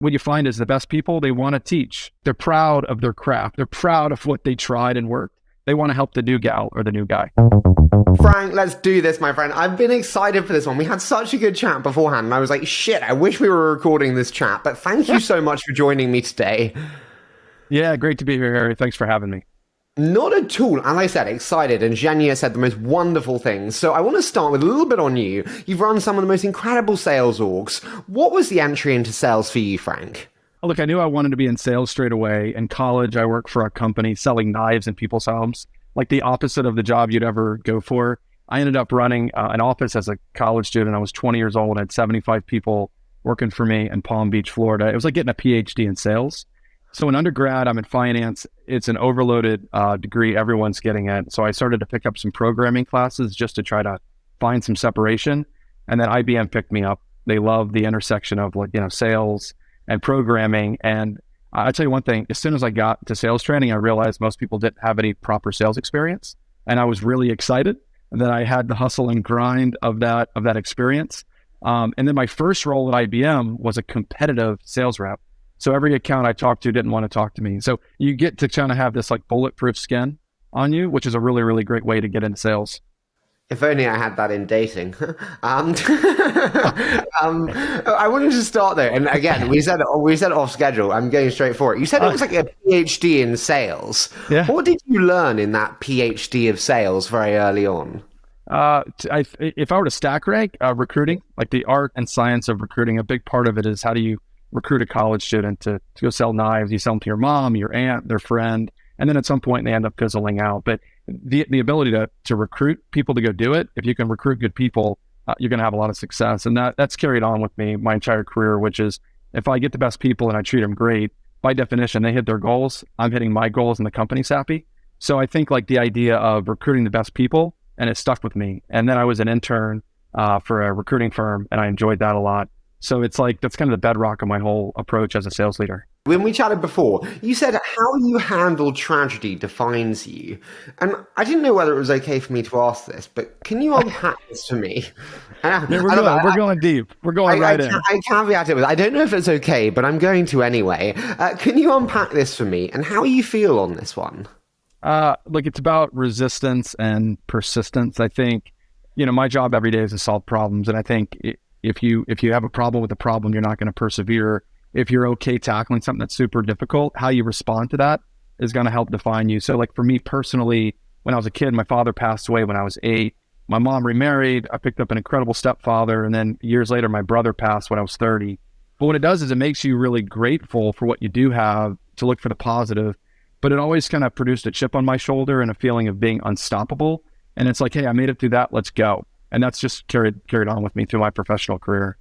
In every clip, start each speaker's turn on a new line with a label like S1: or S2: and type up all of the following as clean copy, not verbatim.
S1: what you find is the best people, they want to teach. They're proud of their craft. They're proud of what they tried and worked. They want to help the new gal or the new guy.
S2: Frank, let's do this, my friend. I've been excited for this one. We had such a good chat beforehand, and I was like, shit, I wish we were recording this chat. But thank you so much for joining me today.
S1: Yeah, great to be here, Harry. Thanks for having me.
S2: Not at all. As I said, excited, and Zhenya said the most wonderful things. So I want to start with a little bit on you. You've run some of the most incredible sales orgs. What was the entry into sales for you, Frank?
S1: Look, I knew I wanted to be in sales straight away. In college, I worked for a company selling knives in people's homes, like the opposite of the job you'd ever go for. I ended up running an office as a college student. I was 20 years old. I had 75 people working for me in Palm Beach, Florida. It was like getting a PhD in sales. So in undergrad, I'm in finance. It's an overloaded degree everyone's getting it. So I started to pick up some programming classes just to try to find some separation. And then IBM picked me up. They love the intersection of sales and programming. And I'll tell you one thing, as soon as I got to sales training, I realized most people didn't have any proper sales experience. And I was really excited that I had the hustle and grind of that experience. And then my first role at IBM was a competitive sales rep. So every account I talked to didn't want to talk to me. So you get to kind of have this like bulletproof skin on you, which is a really, really great way to get into sales.
S2: If only I had that in dating. I wanted to start there. And again, we said it off schedule. I'm going straight for it. You said it was like a PhD in sales.
S1: Yeah.
S2: What did you learn in that PhD of sales very early on?
S1: If I were to stack rank recruiting, like the art and science of recruiting, a big part of it is how do you recruit a college student to go sell knives. You sell them to your mom, your aunt, their friend, and then at some point they end up fizzling out. But the ability to recruit people to go do it, if you can recruit good people, you're going to have a lot of success. And that's carried on with me my entire career, which is if I get the best people and I treat them great, by definition, they hit their goals. I'm hitting my goals and the company's happy. So I think like the idea of recruiting the best people, and it stuck with me. And then I was an intern for a recruiting firm, and I enjoyed that a lot. So it's like, that's kind of the bedrock of my whole approach as a sales leader.
S2: When we chatted before, you said how you handle tragedy defines you. And I didn't know whether it was okay for me to ask this, but can you unpack this for me?
S1: We're going deep. We're going right in.
S2: I caveat it with, I don't know if it's okay, but I'm going to anyway. Can you unpack this for me and how you feel on this one?
S1: Look, it's about resistance and persistence. I think, my job every day is to solve problems. And I think if you have a problem with a problem, you're not going to persevere. If you're okay tackling something that's super difficult, how you respond to that is going to help define you. So like for me personally, when I was a kid, my father passed away when I was 8. My mom remarried. I picked up an incredible stepfather. And then years later, my brother passed when I was 30. But what it does is it makes you really grateful for what you do have, to look for the positive. But it always kind of produced a chip on my shoulder and a feeling of being unstoppable. And it's like, hey, I made it through that. Let's go. And that's just carried on with me through my professional career.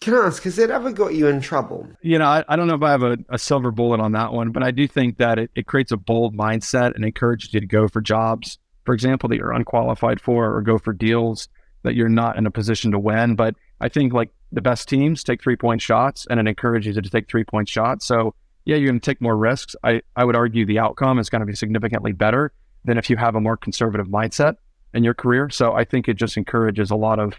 S2: Can I ask, has it ever got you in trouble?
S1: I don't know if I have a silver bullet on that one, but I do think that it creates a bold mindset and encourages you to go for jobs, for example, that you're unqualified for, or go for deals that you're not in a position to win. But I think like the best teams take 3-point shots, and it encourages you to take 3-point shots. So yeah, you're going to take more risks. I would argue the outcome is going to be significantly better than if you have a more conservative mindset in your career. So I think it just encourages a lot of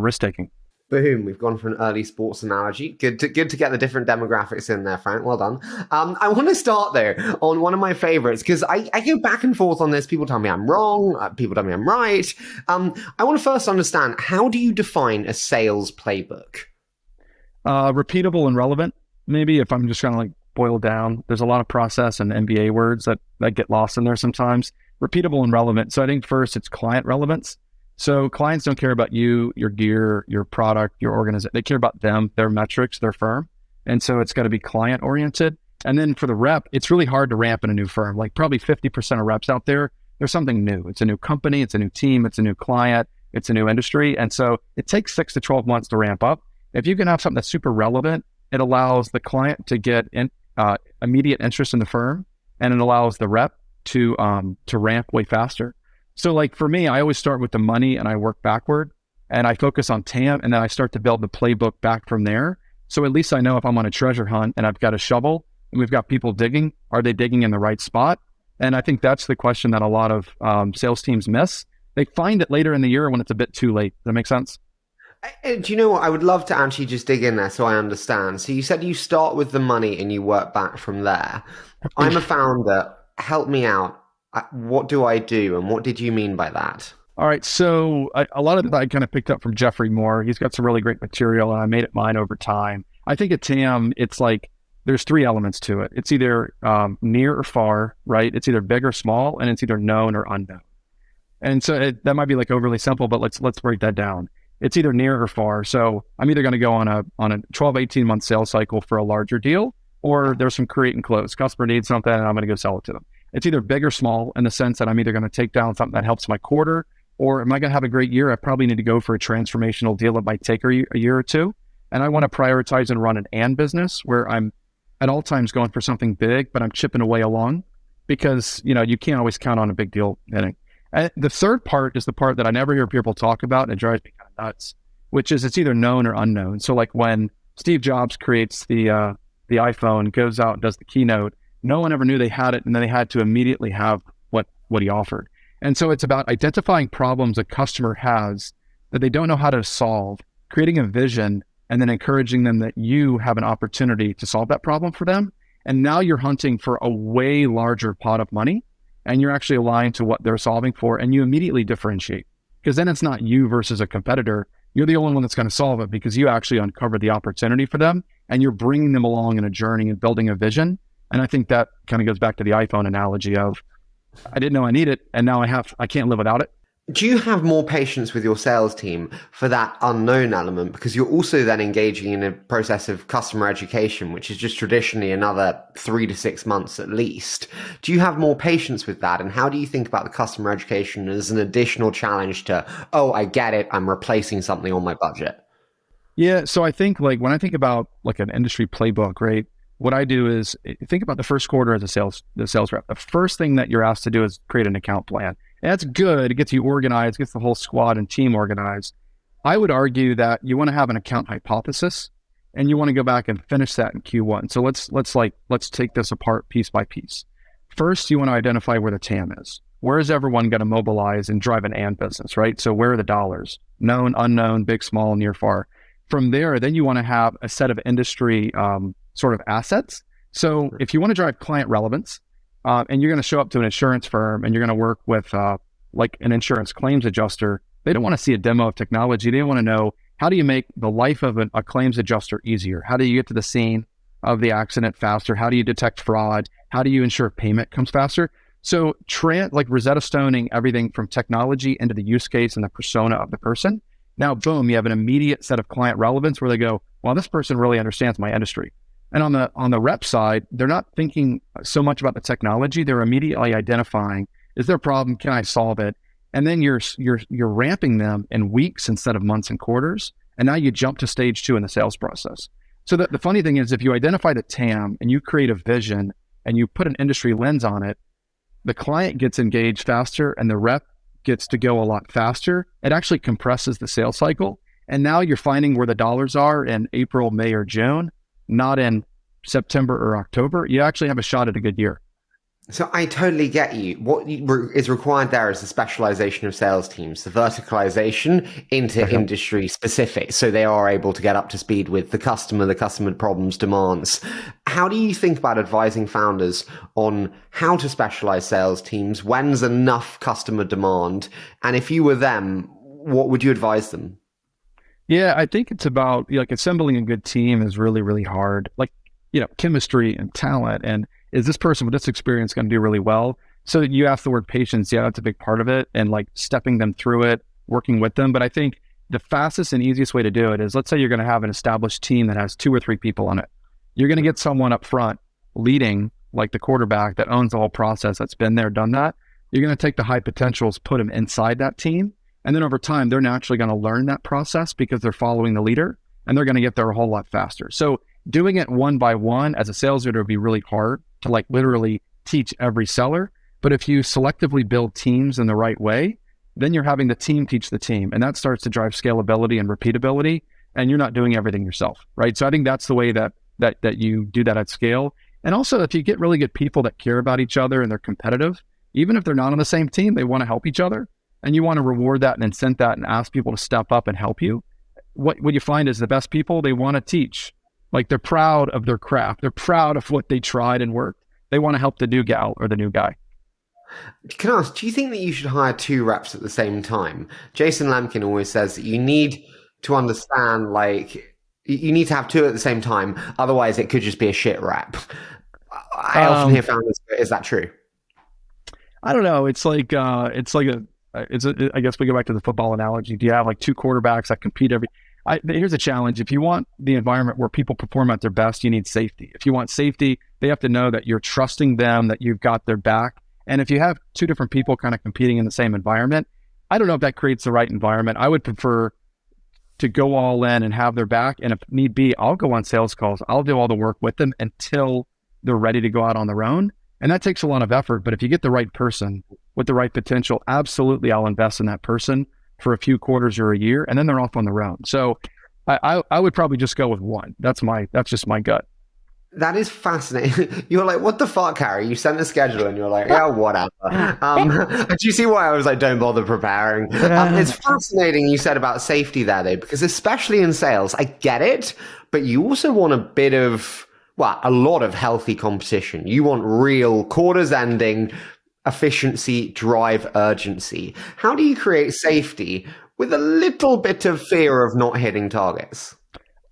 S1: risk-taking.
S2: Boom, we've gone for an early sports analogy. Good to get the different demographics in there, Frank. Well done. I want to start though on one of my favorites, because I go back and forth on this. People tell me I'm wrong. People tell me I'm right. I want to first understand, how do you define a sales playbook?
S1: Repeatable and relevant. Maybe if I'm just trying to like boil down, there's a lot of process and MBA words that get lost in there sometimes. Repeatable and relevant. So I think first it's client relevance. So clients don't care about you, your gear, your product, your organization. They care about them, their metrics, their firm. And so it's got to be client oriented. And then for the rep, it's really hard to ramp in a new firm. Like probably 50% of reps out there, there's something new. It's a new company, it's a new team, it's a new client, it's a new industry. And so it takes 6 to 12 months to ramp up. If you can have something that's super relevant, it allows the client to get immediate interest in the firm, and it allows the rep to ramp way faster. So like for me, I always start with the money and I work backward, and I focus on TAM, and then I start to build the playbook back from there. So at least I know if I'm on a treasure hunt and I've got a shovel and we've got people digging, are they digging in the right spot? And I think that's the question that a lot of sales teams miss. They find it later in the year when it's a bit too late. Does that make sense?
S2: Do you know what? I would love to actually just dig in there so I understand. So you said you start with the money and you work back from there. I'm a founder. Help me out. What do I do? And what did you mean by that?
S1: All right. So a lot of that I kind of picked up from Jeffrey Moore. He's got some really great material and I made it mine over time. I think at TAM, it's like there's three elements to it. It's either near or far, right? It's either big or small, and it's either known or unknown. And so that might be like overly simple, but let's break that down. It's either near or far. So I'm either going to go on a 12, 18 month sales cycle for a larger deal, or there's some create and close. Customer needs something and I'm going to go sell it to them. It's either big or small in the sense that I'm either going to take down something that helps my quarter, or am I going to have a great year? I probably need to go for a transformational deal that might take a year or two. And I want to prioritize and run an and business where I'm at all times going for something big, but I'm chipping away along because, you can't always count on a big deal hitting. And the third part is the part that I never hear people talk about, and it drives me kind of nuts, which is it's either known or unknown. So like when Steve Jobs creates the iPhone, goes out and does the keynote, no one ever knew they had it, and then they had to immediately have what he offered. And so it's about identifying problems a customer has that they don't know how to solve, creating a vision, and then encouraging them that you have an opportunity to solve that problem for them. And now you're hunting for a way larger pot of money, and you're actually aligned to what they're solving for, and you immediately differentiate. Because then it's not you versus a competitor. You're the only one that's going to solve it because you actually uncovered the opportunity for them, and you're bringing them along in a journey and building a vision. And I think that kind of goes back to the iPhone analogy of, I didn't know I need it, and now I can't live without it.
S2: Do you have more patience with your sales team for that unknown element? Because you're also then engaging in a process of customer education, which is just traditionally another 3 to 6 months at least. Do you have more patience with that? And how do you think about the customer education as an additional challenge to, oh, I get it, I'm replacing something on my budget?
S1: Yeah, so I think like when I think about like an industry playbook, right? What I do is think about the first quarter as the sales rep. The first thing that you're asked to do is create an account plan. And that's good. It gets you organized, gets the whole squad and team organized. I would argue that you want to have an account hypothesis and you want to go back and finish that in Q1. So let's take this apart piece by piece. First, you want to identify where the TAM is. Where is everyone going to mobilize and drive an and business, right? So where are the dollars? Known, unknown, big, small, near, far. From there, then you want to have a set of industry sort of assets. So if you want to drive client relevance, and you're going to show up to an insurance firm and you're going to work with like an insurance claims adjuster, they don't want to see a demo of technology. They want to know, how do you make the life of a claims adjuster easier? How do you get to the scene of the accident faster? How do you detect fraud? How do you ensure payment comes faster? So like Rosetta Stoning everything from technology into the use case and the persona of the person. Now, boom, you have an immediate set of client relevance where they go, well, this person really understands my industry. And on the rep side, they're not thinking so much about the technology. They're immediately identifying, is there a problem? Can I solve it? And then you're ramping them in weeks instead of months and quarters. And now you jump to stage 2 in the sales process. So the funny thing is, if you identify the TAM and you create a vision and you put an industry lens on it, the client gets engaged faster and the rep gets to go a lot faster. It actually compresses the sales cycle. And now you're finding where the dollars are in April, May, or June, not in September or October. You actually have a shot at a good year.
S2: So I totally get you. What is required there is the specialization of sales teams, the verticalization into industry specific, so they are able to get up to speed with the customer problems, demands. How do you think about advising founders on how to specialize sales teams? When's enough customer demand? And if you were them, what would you advise them?
S1: Yeah, I think it's about like assembling a good team is really, really hard. Like, chemistry and talent, and is this person with this experience going to do really well? So you ask the word patience. Yeah, that's a big part of it, and like stepping them through it, working with them. But I think the fastest and easiest way to do it is, let's say you're going to have an established team that has 2 or 3 people on it. You're going to get someone up front leading, like the quarterback that owns the whole process, that's been there, done that. You're going to take the high potentials, put them inside that team. And then over time, they're naturally going to learn that process because they're following the leader, and they're going to get there a whole lot faster. So doing it one by one as a sales leader would be really hard to like literally teach every seller. But if you selectively build teams in the right way, then you're having the team teach the team. And that starts to drive scalability and repeatability, and you're not doing everything yourself, right? So I think that's the way that you do that at scale. And also, if you get really good people that care about each other and they're competitive, even if they're not on the same team, they want to help each other. And you want to reward that and incent that and ask people to step up and help you. what you find is the best people, they want to teach. Like they're proud of their craft. They're proud of what they tried and worked. They want to help the new gal or the new guy.
S2: Can I ask, do you think that you should hire 2 reps at the same time? Jason Lemkin always says that you need to understand, like, you need to have 2 at the same time. Otherwise, it could just be a shit rep. I often hear founders, is that true?
S1: I don't know. I guess we go back to the football analogy. Do you have like 2 quarterbacks that compete here's a challenge. If you want the environment where people perform at their best, you need safety. If you want safety, they have to know that you're trusting them, that you've got their back. And if you have 2 different people kind of competing in the same environment, I don't know if that creates the right environment. I would prefer to go all in and have their back. And if need be, I'll go on sales calls. I'll do all the work with them until they're ready to go out on their own. And that takes a lot of effort. But if you get the right person with the right potential, absolutely, I'll invest in that person for a few quarters or a year, and then they're off on their own. So I would probably just go with 1. That's just my gut.
S2: That is fascinating. You're like, what the fuck, Harry? You sent a schedule and you're like, yeah, whatever. Do you see why I was like, don't bother preparing? It's fascinating you said about safety there, though, because especially in sales, I get it, but you also want a lot of healthy competition. You want real quarters ending, efficiency, drive, urgency. How do you create safety with a little bit of fear of not hitting targets?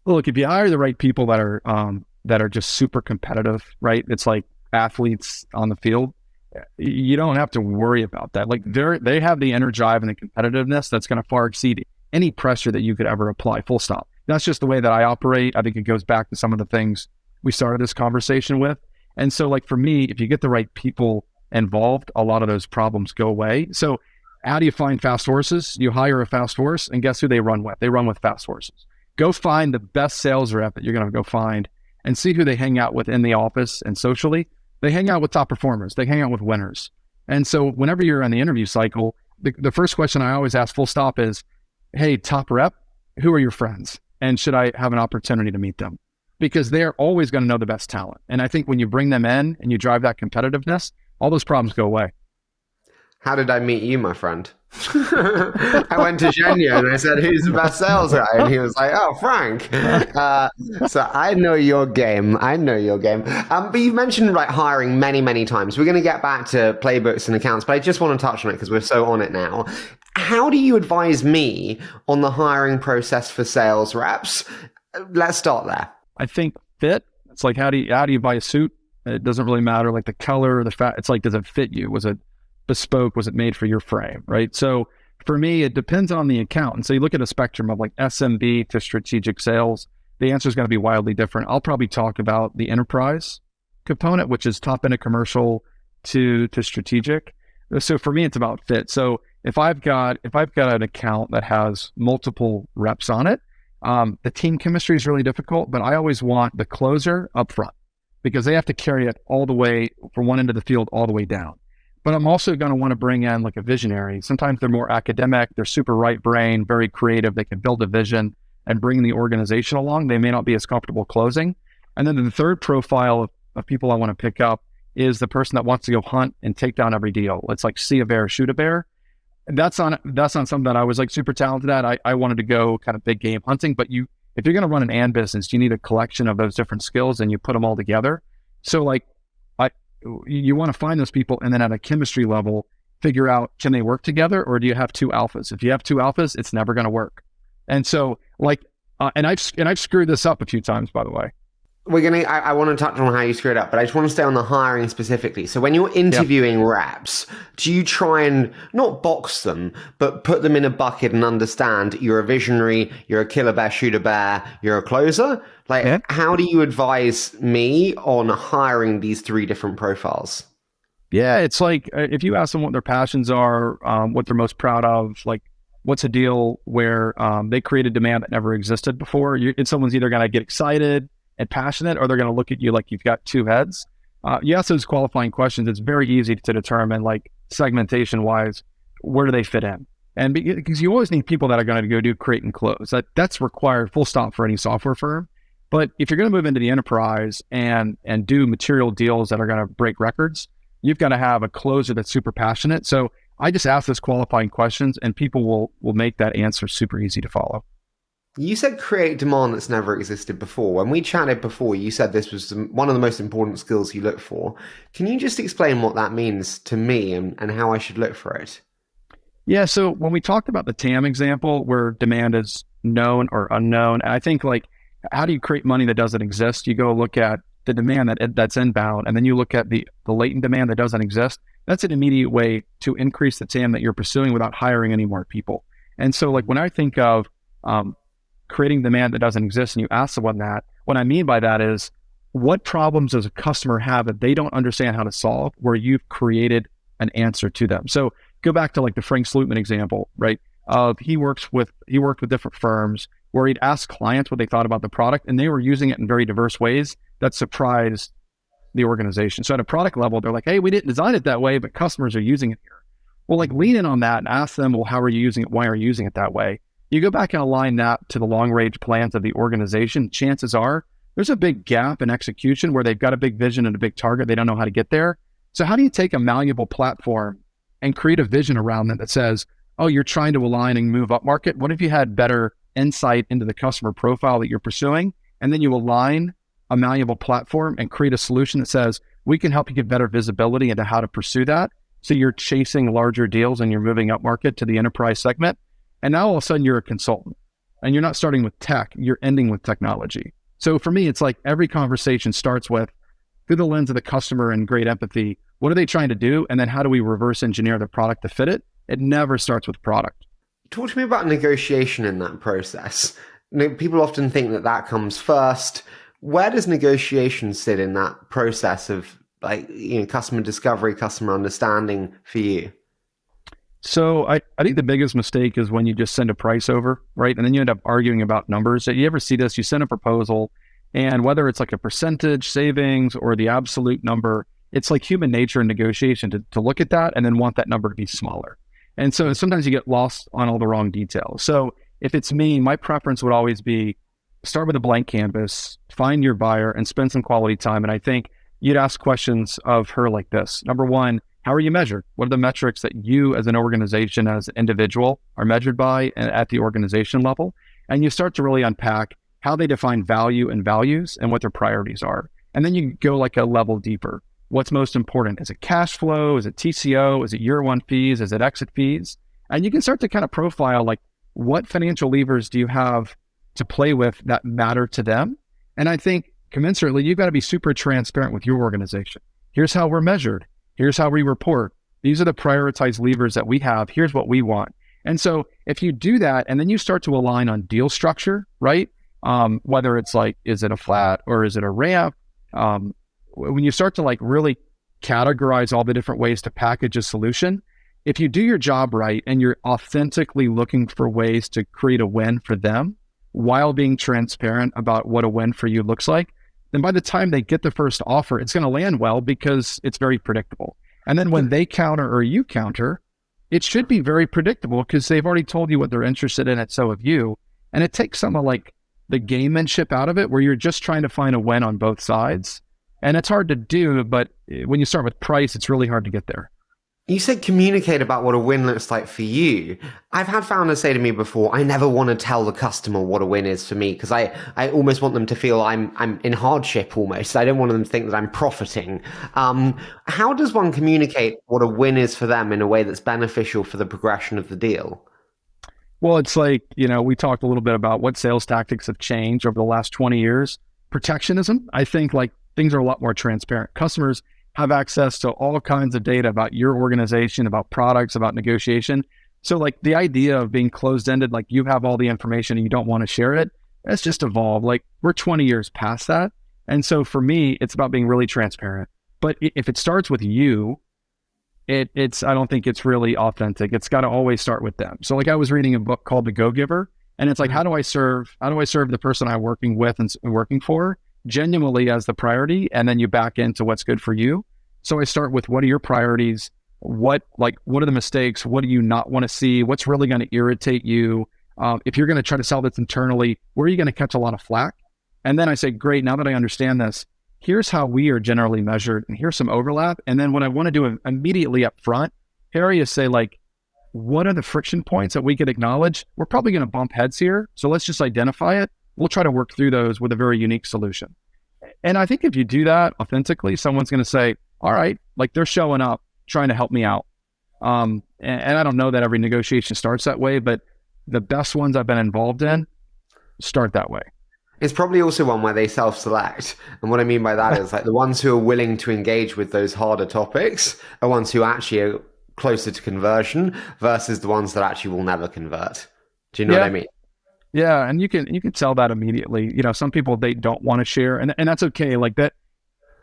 S1: Look, if you hire the right people that are just super competitive, right? It's like athletes on the field. You don't have to worry about that. Like they have the inner drive and the competitiveness that's going to far exceed any pressure that you could ever apply, full stop. That's just the way that I operate. I think it goes back to some of the things we started this conversation with. And so like for me, if you get the right people involved, a lot of those problems go away. So how do you find fast horses? You hire a fast horse, and guess who they run with? They run with fast horses. Go find the best sales rep that you're going to go find and see who they hang out with in the office and socially. They hang out with top performers. They hang out with winners. And so whenever you're on the interview cycle, the first question I always ask full stop is, hey, top rep, who are your friends? And should I have an opportunity to meet them? Because they're always going to know the best talent. And I think when you bring them in and you drive that competitiveness, all those problems go away.
S2: How did I meet you, my friend? I went to Zhenya and I said, who's the best sales guy? And he was like, oh, Frank. So I know your game. But you've mentioned hiring many, many times. We're going to get back to playbooks and accounts, but I just want to touch on it because we're so on it now. How do you advise me on the hiring process for sales reps? Let's start there.
S1: I think fit. It's like, how do you buy a suit? It doesn't really matter, like the color or the fat. It's like, does it fit you? Was it bespoke? Was it made for your frame? Right. So for me, it depends on the account. And so you look at a spectrum of like SMB to strategic sales, the answer is going to be wildly different. I'll probably talk about the enterprise component, which is top end of commercial to strategic. So for me, it's about fit. So if I've got an account that has multiple reps on it, the team chemistry is really difficult, but I always want the closer up front because they have to carry it all the way from one end of the field all the way down. But I'm also going to want to bring in like a visionary. Sometimes they're more academic, they're super right brain, very creative. They can build a vision and bring the organization along. They may not be as comfortable closing. And then the third profile of people I want to pick up is the person that wants to go hunt and take down every deal. It's like see a bear, shoot a bear. And that's not something that I was like super talented at. I wanted to go kind of big game hunting, but if you're going to run an and business, you need a collection of those different skills and you put them all together. So like you want to find those people and then at a chemistry level, figure out, can they work together or do you have 2 alphas? If you have 2 alphas, it's never going to work. And so and I've screwed this up a few times, by the way.
S2: I want to touch on how you screw it up, but I just want to stay on the hiring specifically. So when you're interviewing reps, do you try and not box them, but put them in a bucket and understand you're a visionary, you're a killer bear, shooter bear, you're a closer? How do you advise me on hiring these 3 different profiles?
S1: Yeah, it's like if you ask them what their passions are, what they're most proud of, like what's a deal where they created demand that never existed before, someone's either going to get excited and passionate, or they're going to look at you like you've got 2 heads. You ask those qualifying questions, it's very easy to determine, like segmentation wise, where do they fit in? And because you always need people that are going to go do create and close. That's required full stop for any software firm. But if you're going to move into the enterprise and do material deals that are going to break records, you've got to have a closer that's super passionate. So I just ask those qualifying questions and people will make that answer super easy to follow.
S2: You said create demand that's never existed before. When we chatted before, you said this was one of the most important skills you look for. Can you just explain what that means to me and how I should look for it?
S1: Yeah. So when we talked about the TAM example where demand is known or unknown, I think like, how do you create money that doesn't exist? You go look at the demand that's inbound, and then you look at the latent demand that doesn't exist. That's an immediate way to increase the TAM that you're pursuing without hiring any more people. And so like when I think of creating demand that doesn't exist, and you ask someone that, what I mean by that is, what problems does a customer have that they don't understand how to solve where you've created an answer to them? So go back to like the Frank Slootman example, right? He worked with different firms where he'd ask clients what they thought about the product, and they were using it in very diverse ways that surprised the organization. So at a product level, they're like, hey, we didn't design it that way, but customers are using it here. Well, like lean in on that and ask them, well, how are you using it? Why are you using it that way? You go back and align that to the long range plans of the organization. Chances are there's a big gap in execution where they've got a big vision and a big target. They don't know how to get there. So how do you take a malleable platform and create a vision around that says, oh, you're trying to align and move up market? What if you had better insight into the customer profile that you're pursuing? And then you align a malleable platform and create a solution that says, we can help you get better visibility into how to pursue that. So you're chasing larger deals and you're moving up market to the enterprise segment. And now all of a sudden you're a consultant and you're not starting with tech, you're ending with technology. So for me, it's like every conversation starts with, through the lens of the customer and great empathy, what are they trying to do? And then how do we reverse engineer the product to fit it? It never starts with product.
S2: Talk to me about negotiation in that process. People often think that that comes first. Where does negotiation sit in that process of customer discovery, customer understanding for you?
S1: So I think the biggest mistake is when you just send a price over, right? And then you end up arguing about numbers. You ever see this? You send a proposal, and whether it's like a percentage savings or the absolute number, it's like human nature in negotiation to look at that and then want that number to be smaller. And so sometimes you get lost on all the wrong details. So if it's me, my preference would always be start with a blank canvas, find your buyer and spend some quality time. And I think you'd ask questions of her like this. Number one, how are you measured? What are the metrics that you as an organization, as an individual are measured by and at the organization level? And you start to really unpack how they define value and values and what their priorities are. And then you go like a level deeper. What's most important? Is it cash flow? Is it TCO? Is it year one fees? Is it exit fees? And you can start to kind of profile like what financial levers do you have to play with that matter to them? And I think commensurately, you've got to be super transparent with your organization. Here's how we're measured. Here's how we report. These are the prioritized levers that we have. Here's what we want. And so if you do that, and then you start to align on deal structure, right? Whether it's like, is it a flat or is it a ramp? When you start to like really categorize all the different ways to package a solution, if you do your job right and you're authentically looking for ways to create a win for them while being transparent about what a win for you looks like, then by the time they get the first offer, it's going to land well because it's very predictable. And then when they counter or you counter, it should be very predictable because they've already told you what they're interested in, and so have you. And it takes some of like the gamemanship out of it where you're just trying to find a win on both sides. And it's hard to do, but when you start with price, it's really hard to get there.
S2: You said communicate about what a win looks like for you. I've had founders say to me before, I never want to tell the customer what a win is for me because I almost want them to feel I'm in hardship almost. I don't want them to think that I'm profiting. How does one communicate what a win is for them in a way that's beneficial for the progression of the deal?
S1: Well, it's like, we talked a little bit about what sales tactics have changed over the last 20 years. Protectionism, I think like things are a lot more transparent. Customers have access to all kinds of data about your organization, about products, about negotiation. So like the idea of being closed-ended, like you have all the information and you don't want to share it, that's just evolved. Like we're 20 years past that. And so for me, it's about being really transparent. But if it starts with you, I don't think it's really authentic. It's got to always start with them. So like I was reading a book called The Go-Giver, and it's like, how do I serve the person I'm working with and working for genuinely as the priority, and then you back into what's good for you. So I start with what are your priorities? What are the mistakes? What do you not want to see? What's really going to irritate you? If you're going to try to sell this internally, where are you going to catch a lot of flack? And then I say, great, now that I understand this, here's how we are generally measured, and here's some overlap. And then what I want to do immediately up front, Harry, is say like, what are the friction points that we could acknowledge? We're probably going to bump heads here. So let's just identify it. We'll try to work through those with a very unique solution. And I think if you do that authentically, someone's going to say, all right, like they're showing up, trying to help me out. And I don't know that every negotiation starts that way, but the best ones I've been involved in start that way.
S2: It's probably also one where they self-select. And what I mean by that is like the ones who are willing to engage with those harder topics are ones who actually are closer to conversion versus the ones that actually will never convert. Do you know what I mean?
S1: Yeah. And you can tell that immediately. You know, some people, they don't want to share, and that's okay. Like that,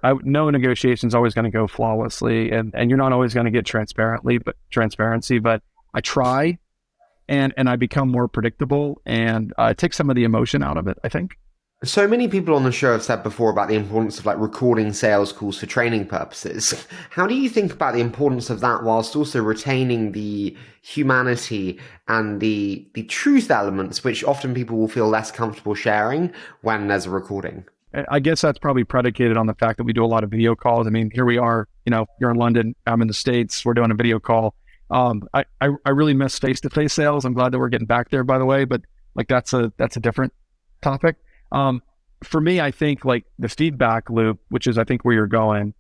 S1: no negotiation is always going to go flawlessly, and you're not always going to get transparency, but I try and I become more predictable, and it takes some of the emotion out of it, I think.
S2: So many people on the show have said before about the importance of like recording sales calls for training purposes. How do you think about the importance of that whilst also retaining the humanity and the truth elements, which often people will feel less comfortable sharing when there's a recording?
S1: I guess that's probably predicated on the fact that we do a lot of video calls. I mean, here we are, you know, you're in London, I'm in the States, we're doing a video call. I really miss face-to-face sales. I'm glad that we're getting back there, by the way, but like that's a different topic. For me, I think like the feedback loop, which is I think where you're going,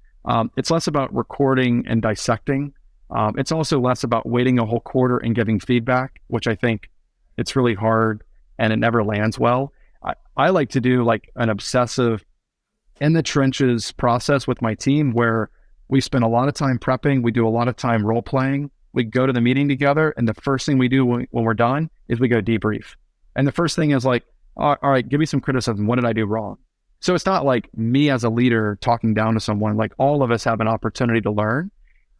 S1: it's less about recording and dissecting. It's also less about waiting a whole quarter and giving feedback, which I think it's really hard and it never lands well. I like to do like an obsessive in the trenches process with my team where we spend a lot of time prepping. We do a lot of time role playing. We go to the meeting together, and the first thing we do when we're done is we go debrief. And the first thing is like, all right, give me some criticism. What did I do wrong? So it's not like me as a leader talking down to someone. Like all of us have an opportunity to learn.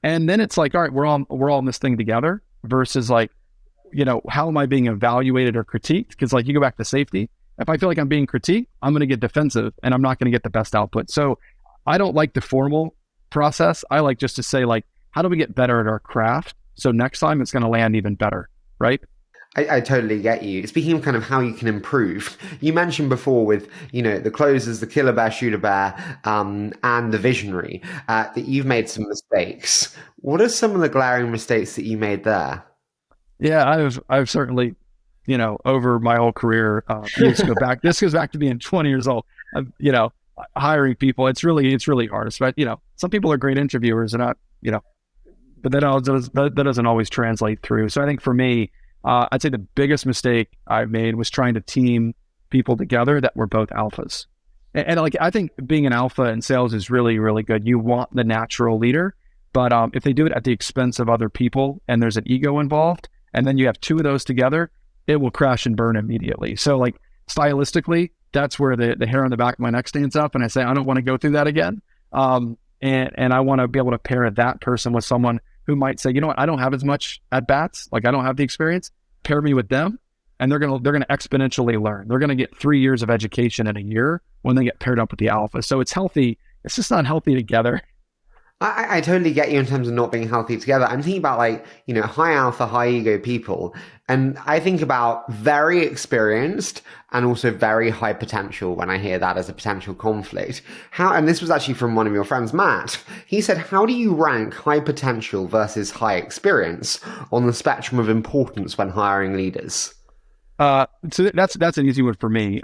S1: And then it's like, all right, we're all in this thing together versus like, you know, how am I being evaluated or critiqued? Because like you go back to safety. If I feel like I'm being critiqued, I'm going to get defensive and I'm not going to get the best output. So I don't like the formal process. I like just to say like, how do we get better at our craft? So next time it's going to land even better, right?
S2: I totally get you. Speaking of kind of how you can improve, you mentioned before with, you know, the closers, the killer bear, shooter bear, and the visionary, that you've made some mistakes. What are some of the glaring mistakes that you made there?
S1: Yeah, I've certainly, you know, over my whole career, this goes back to being 20 years old, you know, hiring people. It's really hard. But, you know, some people are great interviewers and not, you know, but that doesn't always translate through. So I think for me, I'd say the biggest mistake I made was trying to team people together that were both alphas. And like, I think being an alpha in sales is really, really good. You want the natural leader, but if they do it at the expense of other people and there's an ego involved, and then you have two of those together, it will crash and burn immediately. So like stylistically, that's where the hair on the back of my neck stands up. And I say, I don't want to go through that again. And I want to be able to pair that person with someone who might say, you know what, I don't have as much at bats. Like I don't have the experience. Pair me with them, and they're going to exponentially learn. They're going to get 3 years of education in a year when they get paired up with the alpha. So it's healthy. It's just not healthy together.
S2: I totally get you in terms of not being healthy together. I'm thinking about like, you know, high alpha, high ego people. And I think about very experienced and also very high potential when I hear that as a potential conflict. And this was actually from one of your friends, Matt. He said, how do you rank high potential versus high experience on the spectrum of importance when hiring leaders?
S1: So that's an easy one for me.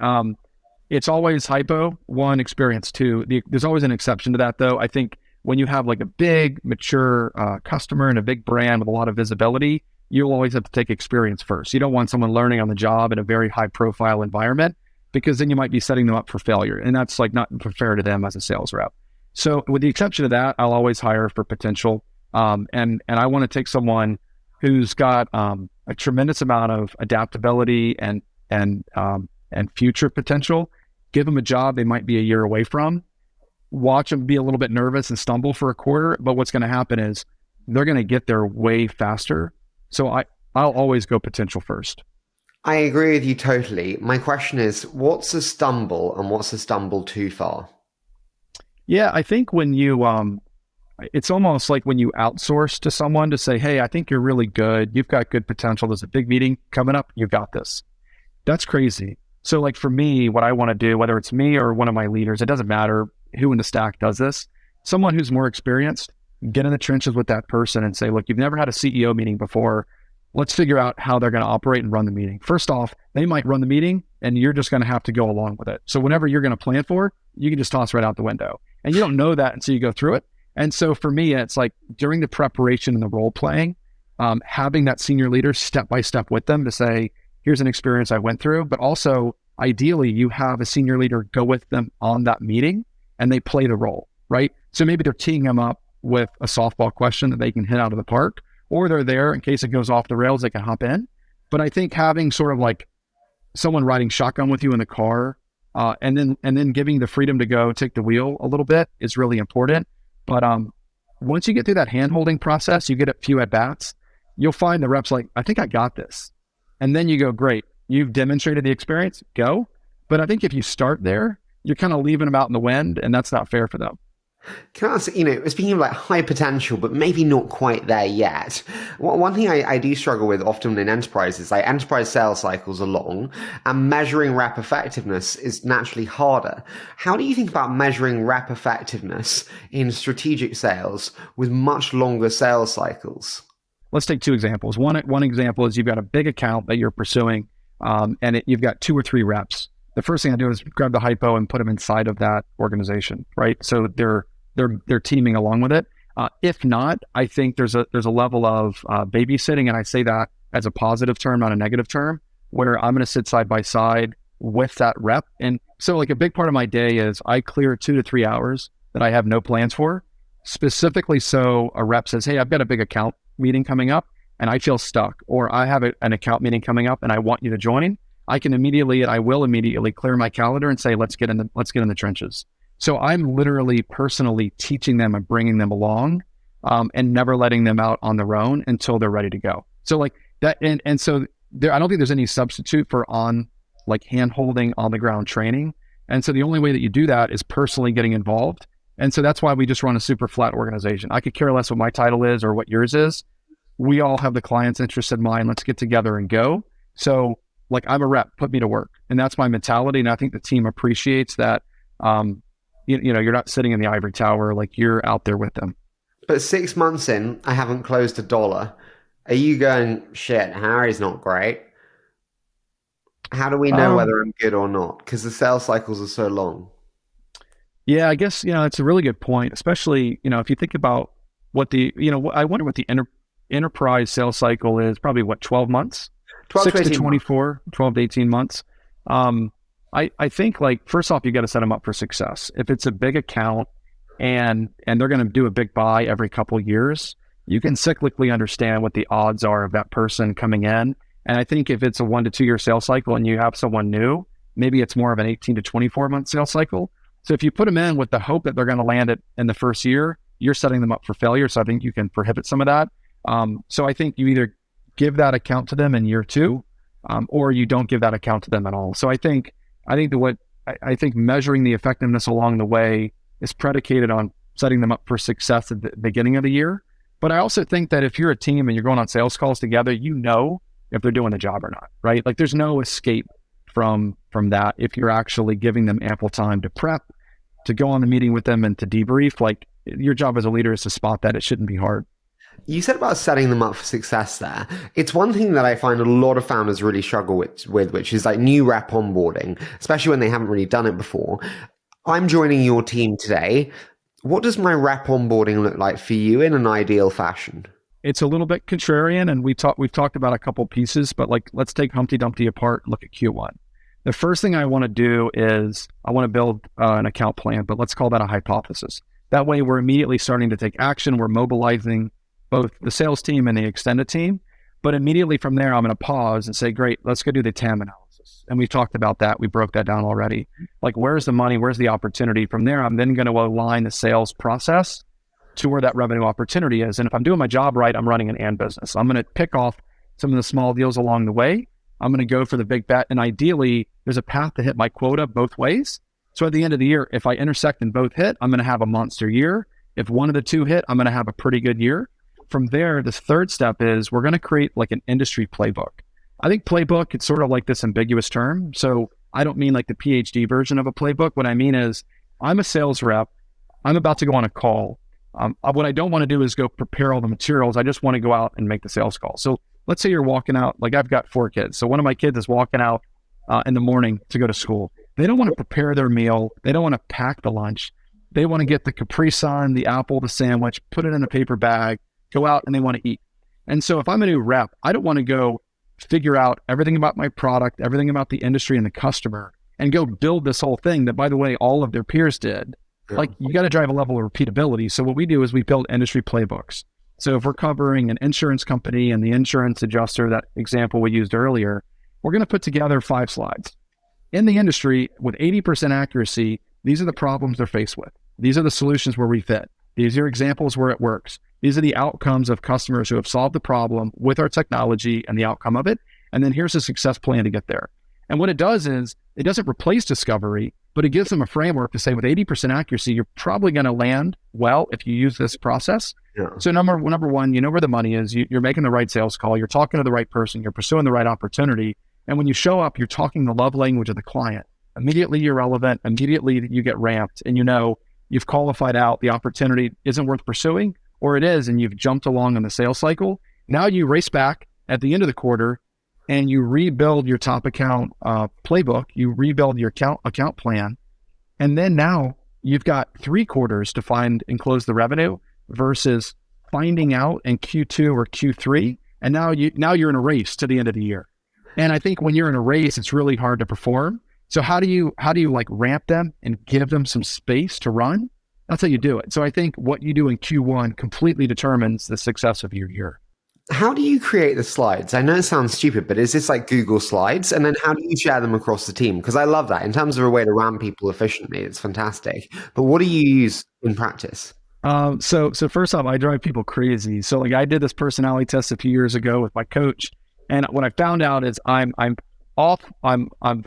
S1: It's always hypo, one, experience, two. There's always an exception to that though. I think when you have like a big, mature customer and a big brand with a lot of visibility, you'll always have to take experience first. You don't want someone learning on the job in a very high profile environment, because then you might be setting them up for failure. And that's like not fair to them as a sales rep. So with the exception of that, I'll always hire for potential. And I want to take someone who's got a tremendous amount of adaptability and future potential. Give them a job they might be a year away from. Watch them be a little bit nervous and stumble for a quarter, but what's going to happen is they're going to get there way faster. So I'll always go potential first.
S2: I agree with you totally. My question is, what's a stumble and what's a stumble too far?
S1: Yeah, I think when you, it's almost like when you outsource to someone to say, hey, I think you're really good. You've got good potential. There's a big meeting coming up. You got this. That's crazy. So like for me, what I want to do, whether it's me or one of my leaders, it doesn't matter who in the stack does this, someone who's more experienced, get in the trenches with that person and say, look, you've never had a CEO meeting before. let's figure out how they're going to operate and run the meeting. First off, they might run the meeting and you're just going to have to go along with it. So whenever you're going to plan for, you can just toss right out the window. And you don't know that until you go through it. And so for me, it's like during the preparation and the role playing, having that senior leader step by step with them to say, here's an experience I went through, but also ideally you have a senior leader go with them on that meeting and they play the role, right? So maybe they're teeing them up with a softball question that they can hit out of the park, or they're there in case it goes off the rails, they can hop in. But I think having sort of like someone riding shotgun with you in the car, and then giving the freedom to go take the wheel a little bit is really important. But once you get through that hand-holding process, you get a few at-bats, you'll find the reps like, I think I got this. And then you go, great, you've demonstrated the experience, go. But I think if you start there, you're kind of leaving them out in the wind, and that's not fair for them.
S2: Can I ask, speaking of like high potential, but maybe not quite there yet, one thing I do struggle with often in enterprises, like enterprise sales cycles are long and measuring rep effectiveness is naturally harder. How do you think about measuring rep effectiveness in strategic sales with much longer sales cycles?
S1: Let's take two examples. One example is you've got a big account that you're pursuing, and you've got 2 or 3 reps. The first thing I do is grab the hypo and put them inside of that organization, right? So they're teaming along with it. If not, I think there's a level of babysitting, and I say that as a positive term, not a negative term, where I'm going to sit side by side with that rep. And so like a big part of my day is I clear 2 to 3 hours that I have no plans for, specifically so a rep says, hey, I've got a big account meeting coming up and I feel stuck, or I have an account meeting coming up and I want you to join. I will immediately clear my calendar and say, let's get in the trenches. So I'm literally personally teaching them and bringing them along, and never letting them out on their own until they're ready to go. So like that, and so there, I don't think there's any substitute for hand holding on the ground training. And so the only way that you do that is personally getting involved. And so that's why we just run a super flat organization. I could care less what my title is or what yours is. We all have the client's interest in mind. Let's get together and go. So like I'm a rep, put me to work. And that's my mentality. And I think the team appreciates that. You're not sitting in the ivory tower, like you're out there with them.
S2: But 6 months in, I haven't closed $1. Are you going, shit, Harry's not great? How do we know whether I'm good or not? Because the sales cycles are so long.
S1: Yeah, I guess, it's a really good point, especially, if you think about what I wonder what the enterprise sales cycle is, probably 12 months? 6 to 24, 12 to 18 months. I think like, first off, you got to set them up for success. If it's a big account and they're going to do a big buy every couple of years, you can cyclically understand what the odds are of that person coming in. And I think if it's a 1 to 2 year sales cycle and you have someone new, maybe it's more of an 18 to 24 month sales cycle. So if you put them in with the hope that they're going to land it in the first year, you're setting them up for failure. So I think you can prohibit some of that. So I think you either give that account to them in year 2, or you don't give that account to them at all. So I think measuring the effectiveness along the way is predicated on setting them up for success at the beginning of the year. But I also think that if you're a team and you're going on sales calls together, if they're doing the job or not, right? Like there's no escape from that. If you're actually giving them ample time to prep, to go on the meeting with them and to debrief, like your job as a leader is to spot that. It shouldn't be hard.
S2: You said about setting them up for success there. It's one thing that I find a lot of founders really struggle with, which is like new rep onboarding, especially when they haven't really done it before. I'm joining your team today. What does my rep onboarding look like for you in an ideal fashion?
S1: It's a little bit contrarian, and we've talked about a couple pieces, but like, let's take Humpty Dumpty apart and look at Q1. The first thing I want to do is I want to build an account plan, but let's call that a hypothesis. That way we're immediately starting to take action. We're mobilizing both the sales team and the extended team. But immediately from there, I'm going to pause and say, great, let's go do the TAM analysis. And we've talked about that. We broke that down already. Like, where's the money? Where's the opportunity? From there, I'm then going to align the sales process to where that revenue opportunity is. And if I'm doing my job right, I'm running an and business. I'm going to pick off some of the small deals along the way. I'm going to go for the big bet. And ideally, there's a path to hit my quota both ways. So at the end of the year, if I intersect and both hit, I'm going to have a monster year. If one of the two hit, I'm going to have a pretty good year. From there, the third step is we're going to create like an industry playbook. I think playbook, it's sort of like this ambiguous term. So I don't mean like the PhD version of a playbook. What I mean is I'm a sales rep. I'm about to go on a call. What I don't want to do is go prepare all the materials. I just want to go out and make the sales call. So let's say you're walking out, like I've got 4 kids. So one of my kids is walking out in the morning to go to school. They don't want to prepare their meal. They don't want to pack the lunch. They want to get the Capri Sun, the apple, the sandwich, put it in a paper bag, go out, and they want to eat. And so if I'm a new rep, I don't want to go figure out everything about my product, everything about the industry and the customer, and go build this whole thing that, by the way, all of their peers did.
S2: Yeah.
S1: Like, you got to drive a level of repeatability. So what we do is we build industry playbooks. So if we're covering an insurance company and the insurance adjuster, that example we used earlier, we're going to put together 5 slides. In the industry, with 80% accuracy, these are the problems they're faced with. These are the solutions where we fit. These are examples where it works. These are the outcomes of customers who have solved the problem with our technology and the outcome of it. And then here's a success plan to get there. And what it does is, it doesn't replace discovery, but it gives them a framework to say, with 80% accuracy, you're probably going to land well if you use this process.
S2: Yeah.
S1: So number one, you know where the money is. You're making the right sales call. You're talking to the right person. You're pursuing the right opportunity. And when you show up, you're talking the love language of the client. Immediately you're relevant. Immediately you get ramped, and you know you've qualified out the opportunity isn't worth pursuing, or it is, and you've jumped along in the sales cycle. Now you race back at the end of the quarter and you rebuild your top account playbook. You rebuild your account plan. And then now you've got 3 quarters to find and close the revenue versus finding out in Q2 or Q3. And now you're in a race to the end of the year. And I think when you're in a race, it's really hard to perform. So how do you like ramp them and give them some space to run? That's how you do it. So I think what you do in Q1 completely determines the success of your year.
S2: How do you create the slides? I know it sounds stupid, but is this like Google Slides? And then how do you share them across the team? Because I love that. In terms of a way to ramp people efficiently, it's fantastic. But what do you use in practice?
S1: So first off, I drive people crazy. So like, I did this personality test a few years ago with my coach. And what I found out is I'm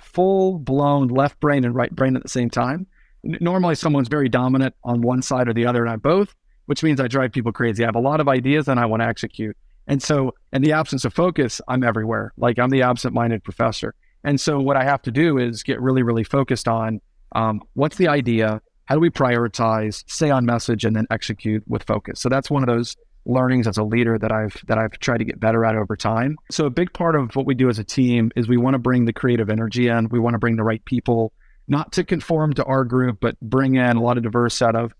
S1: full blown left brain and right brain at the same time. Normally someone's very dominant on one side or the other, and I'm both, which means I drive people crazy. I have a lot of ideas and I want to execute. And so in the absence of focus, I'm everywhere. Like, I'm the absent-minded professor. And so what I have to do is get really, really focused on what's the idea, how do we prioritize, stay on message, and then execute with focus. So that's one of those learnings as a leader that I've tried to get better at over time. So a big part of what we do as a team is we want to bring the creative energy in. We want to bring the right people, not to conform to our group, but bring in a lot of diverse set of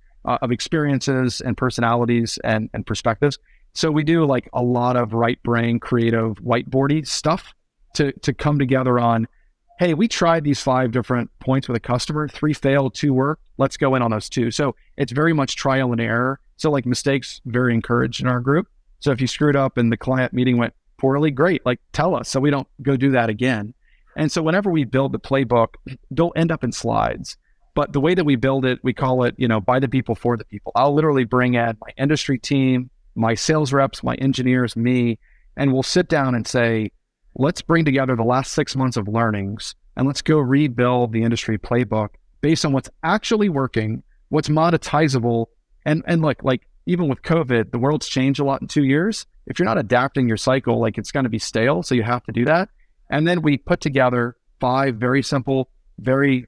S1: experiences and personalities and perspectives. So we do like a lot of right brain, creative, whiteboardy stuff to come together on, hey, we tried these 5 different points with a customer, 3 failed, 2 worked. Let's go in on those 2. So it's very much trial and error. So like, mistakes very encouraged in our group. So if you screwed up and the client meeting went poorly, great, like tell us so we don't go do that again. And so whenever we build the playbook, they'll end up in slides. But the way that we build it, we call it, by the people, for the people. I'll literally bring in my industry team, my sales reps, my engineers, me, and we'll sit down and say, let's bring together the last 6 months of learnings and let's go rebuild the industry playbook based on what's actually working, what's monetizable. And look, like, even with COVID, the world's changed a lot in 2 years. If you're not adapting your cycle, like, it's going to be stale. So you have to do that. And then we put together 5 very simple, very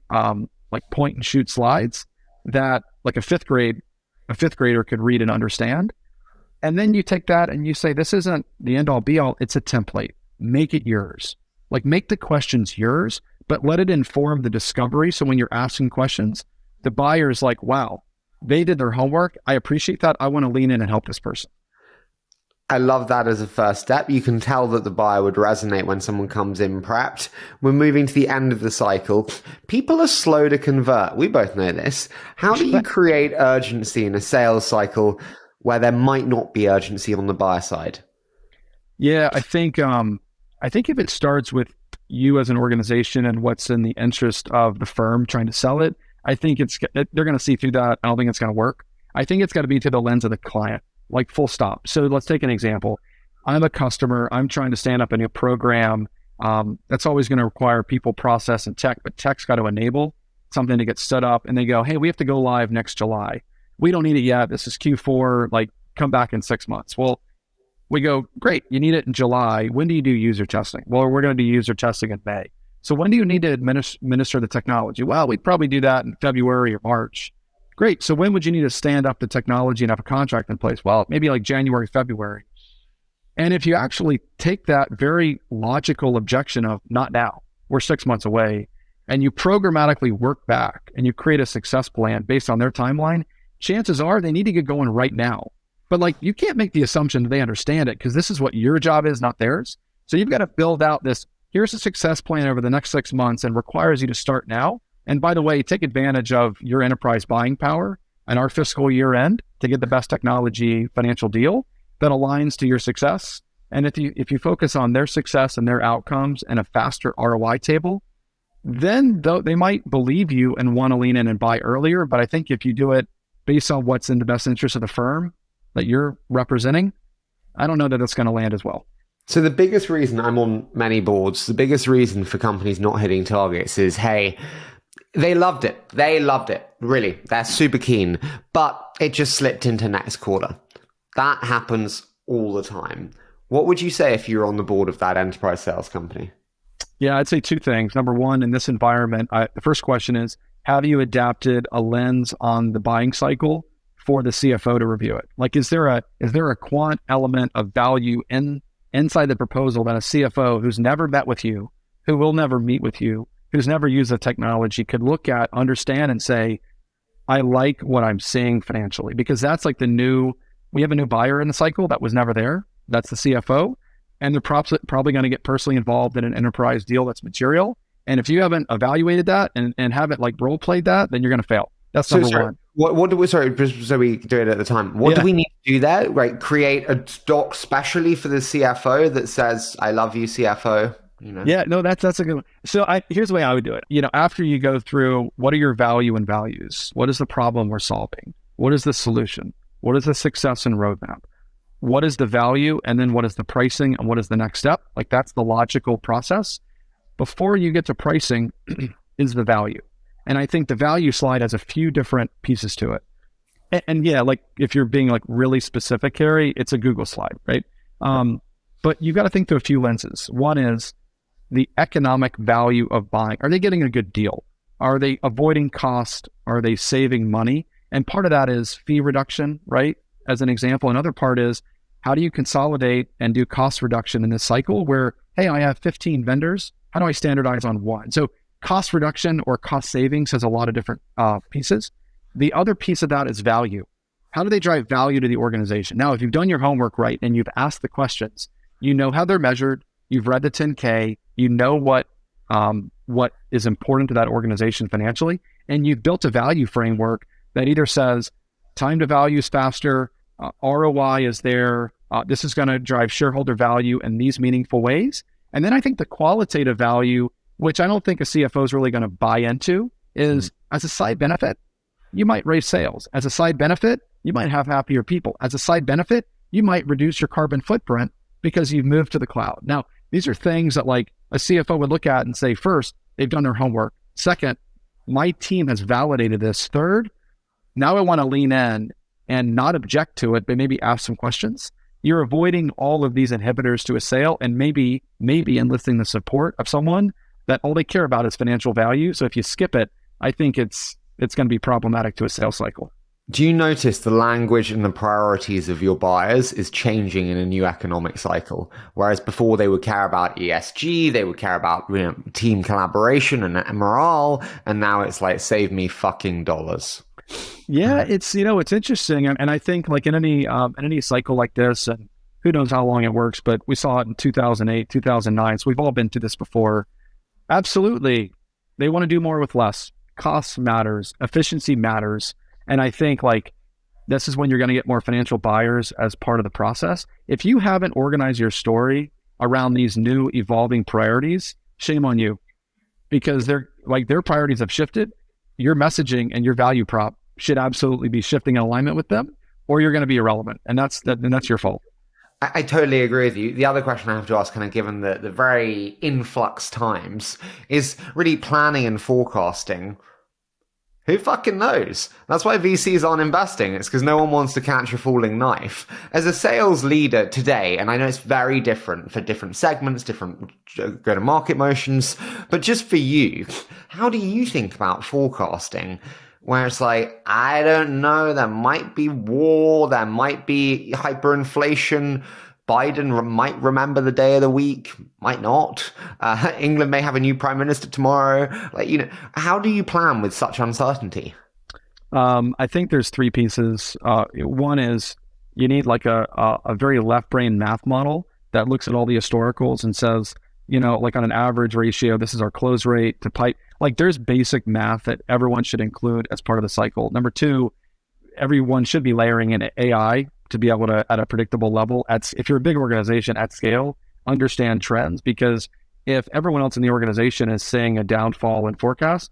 S1: like point and shoot slides that like a fifth grader could read and understand. And then you take that and you say, this isn't the end all be all, it's a template. Make it yours. Like, make the questions yours, but let it inform the discovery. So when you're asking questions, the buyer is like, wow, they did their homework. I appreciate that. I want to lean in and help this person.
S2: I love that as a first step. You can tell that the buyer would resonate when someone comes in prepped. We're moving to the end of the cycle. People are slow to convert. We both know this. How do you create urgency in a sales cycle where there might not be urgency on the buyer side? Yeah,
S1: I think if it starts with you as an organization and what's in the interest of the firm trying to sell it, I think they're going to see through that. I don't think it's going to work. I think it's got to be through the lens of the client, like, full stop. So let's take an example. I'm a customer. I'm trying to stand up a new program. That's always going to require people, process, and tech, but tech's got to enable something to get stood up. And they go, hey, we have to go live next July. We don't need it yet. This is Q4, like, come back in 6 months. Well, we go, great, you need it in July. When do you do user testing? Well, we're going to do user testing in May. So when do you need to administer the technology? Well, we'd probably do that in February or March. Great. So when would you need to stand up the technology and have a contract in place? Well, maybe like January, February. And if you actually take that very logical objection of not now, we're 6 months away, and you programmatically work back and you create a success plan based on their timeline, chances are they need to get going right now. But like, you can't make the assumption that they understand it, because this is what your job is, not theirs. So you've got to build out this, here's a success plan over the next 6 months, and requires you to start now. And by the way, take advantage of your enterprise buying power and our fiscal year end to get the best technology financial deal that aligns to your success. And if you focus on their success and their outcomes and a faster ROI table, then they might believe you and want to lean in and buy earlier. But I think if you do it based on what's in the best interest of the firm that you're representing, I don't know that it's going to land as well.
S2: So the biggest reason I'm on many boards, the biggest reason for companies not hitting targets is, hey, they loved it. They loved it. Really. They're super keen, but it just slipped into next quarter. That happens all the time. What would you say if you're on the board of that enterprise sales company?
S1: Yeah, I'd say two things. Number one, in this environment, the first question is, have you adapted a lens on the buying cycle for the CFO to review it? Like, is there a quant element of value inside the proposal that a CFO who's never met with you, who will never meet with you, who's never used the technology could look at, understand, and say, I like what I'm seeing financially? Because that's like we have a new buyer in the cycle that was never there. That's the CFO. And they're probably going to get personally involved in an enterprise deal that's material. And if you haven't evaluated that and haven't like role played that, then you're going to fail. That's number one.
S2: What do we, just so we do it at the time, what do we need to do there? Right, create a doc specially for the CFO that says, I love you, CFO. You know? Yeah,
S1: no, that's a good one. So here's the way I would do it. After you go through, what are your value and values? What is the problem we're solving? What is the solution? What is the success and roadmap? What is the value? And then what is the pricing? And what is the next step? Like, that's the logical process. Before you get to pricing is the value. And I think the value slide has a few different pieces to it. And yeah, like if you're being like really specific, Harry, it's a Google slide, right? But you've got to think through a few lenses. One is the economic value of buying. Are they getting a good deal? Are they avoiding cost? Are they saving money? And part of that is fee reduction, right? As an example. Another part is, how do you consolidate and do cost reduction in this cycle where, hey, I have 15 vendors. How do I standardize on one? So cost reduction or cost savings has a lot of different pieces. The other piece of that is value. How do they drive value to the organization? Now, if you've done your homework right and you've asked the questions, you know how they're measured, you've read the 10K, you know what is important to that organization financially, and you've built a value framework that either says time to value is faster, ROI is there, this is going to drive shareholder value in these meaningful ways. And then I think the qualitative value, which I don't think a CFO is really going to buy into, is as a side benefit, you might raise sales. As a side benefit, you might have happier people. As a side benefit, you might reduce your carbon footprint because you've moved to the cloud. Now, these are things that like a CFO would look at and say, first, they've done their homework. Second, my team has validated this. Third, now I want to lean in and not object to it, but maybe ask some questions. You're avoiding all of these inhibitors to a sale and maybe enlisting the support of someone that all they care about is financial value. So if you skip it, I think it's going to be problematic to a sales cycle.
S2: Do you notice the language and the priorities of your buyers is changing in a new economic cycle? Whereas before they would care about ESG, they would care about team collaboration and morale, and now it's like, save me fucking dollars.
S1: Yeah, it's interesting, and I think like in any cycle like this, and who knows how long it works, but we saw it in 2008, 2009. So we've all been to this before. Absolutely, they want to do more with less. Cost matters, efficiency matters. And I think like this is when you're going to get more financial buyers as part of the process. If you haven't organized your story around these new evolving priorities, shame on you, because their priorities have shifted. Your messaging and your value prop should absolutely be shifting in alignment with them, or you're going to be irrelevant. And that's your fault.
S2: I totally agree with you. The other question I have to ask, kind of given the very influx times, is really planning and forecasting. Who fucking knows? That's why VCs aren't investing. It's because no one wants to catch a falling knife. As a sales leader today, and I know it's very different for different segments, different go-to-market motions, but just for you, how do you think about forecasting? Where it's like, I don't know, there might be war, there might be hyperinflation. Might remember the day of the week, might not. England may have a new prime minister tomorrow. How do you plan with such uncertainty?
S1: I think there's three pieces. One is you need like a very left brain math model that looks at all the historicals and says, like on an average ratio, this is our close rate to pipe. Like there's basic math that everyone should include as part of the cycle. Number two, everyone should be layering in AI to be able to, at a predictable level, if you're a big organization at scale, understand trends. Because if everyone else in the organization is seeing a downfall in forecast,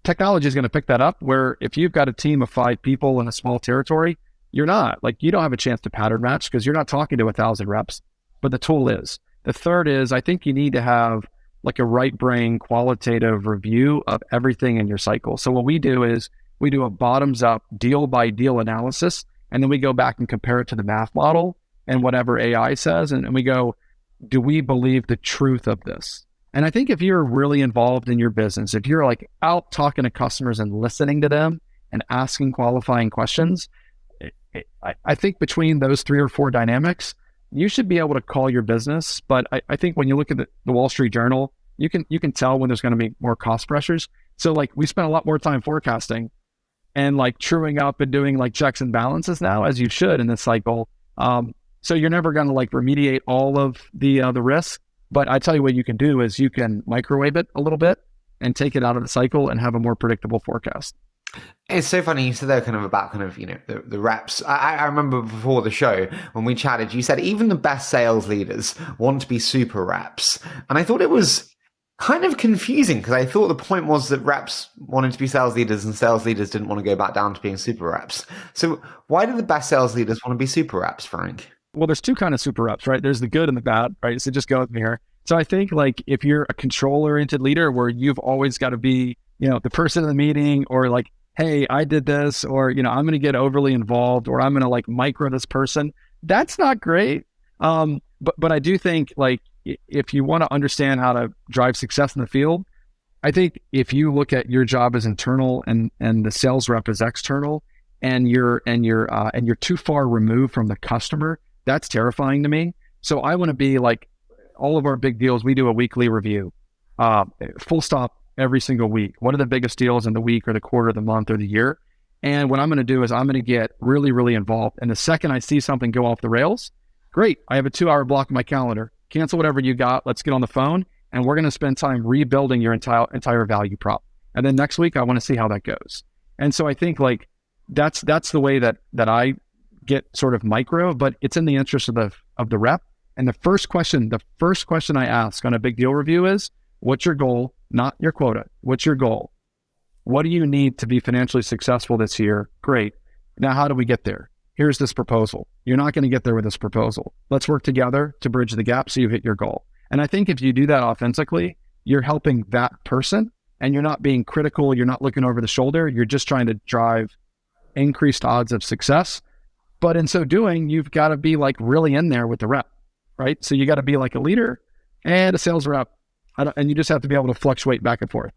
S1: technology is going to pick that up, where if you've got a team of 5 people in a small territory, you don't have a chance to pattern match because you're not talking to 1,000 reps, but the tool is. The third is, I think you need to have like a right brain qualitative review of everything in your cycle. So what we do is we do a bottoms up deal by deal analysis, and then we go back and compare it to the math model and whatever AI says. And we go, do we believe the truth of this? And I think if you're really involved in your business, if you're like out talking to customers and listening to them and asking qualifying questions, I think between those 3 or 4 dynamics, you should be able to call your business. But I think when you look at the Wall Street Journal, you can tell when there's going to be more cost pressures. So like we spend a lot more time forecasting and like truing up and doing like checks and balances now, as you should in this cycle. So you're never going to like remediate all of the risk. But I tell you what you can do is you can microwave it a little bit and take it out of the cycle and have a more predictable forecast.
S2: It's so funny you said there about the reps. I remember before the show when we chatted, you said even the best sales leaders want to be super reps. And I thought it was kind of confusing because I thought the point was that reps wanted to be sales leaders and sales leaders didn't want to go back down to being super reps. So why do the best sales leaders want to be super reps, Frank?
S1: Well, there's 2 kinds of super reps, right? There's the good and the bad, right? So just go with me here. So I think like if you're a control-oriented leader where you've always got to be, the person in the meeting, or like, hey, I did this, or, I'm going to get overly involved, or I'm going to like micro this person, that's not great. But I do think like if you want to understand how to drive success in the field, I think if you look at your job as internal and the sales rep as external, and you're too far removed from the customer, that's terrifying to me. So I want to be like all of our big deals. We do a weekly review, full stop, every single week. What are the biggest deals in the week or the quarter, the month, or the year? And what I'm going to do is I'm going to get really, really involved. And the second I see something go off the rails, great. I have a 2-hour block in my calendar. Cancel whatever you got. Let's get on the phone, and we're going to spend time rebuilding your entire value prop. And then next week, I want to see how that goes. And so I think like that's the way that I get sort of micro, but it's in the interest of the rep. And the first question I ask on a big deal review is, what's your goal? Not your quota. What's your goal? What do you need to be financially successful this year? Great. Now, how do we get there? Here's this proposal. You're not going to get there with this proposal. Let's work together to bridge the gap so you hit your goal. And I think if you do that authentically, you're helping that person, and you're not being critical. You're not looking over the shoulder. You're just trying to drive increased odds of success. But in so doing, you've got to be like really in there with the rep, right? So you got to be like a leader and a sales rep. And you just have to be able to fluctuate back and forth.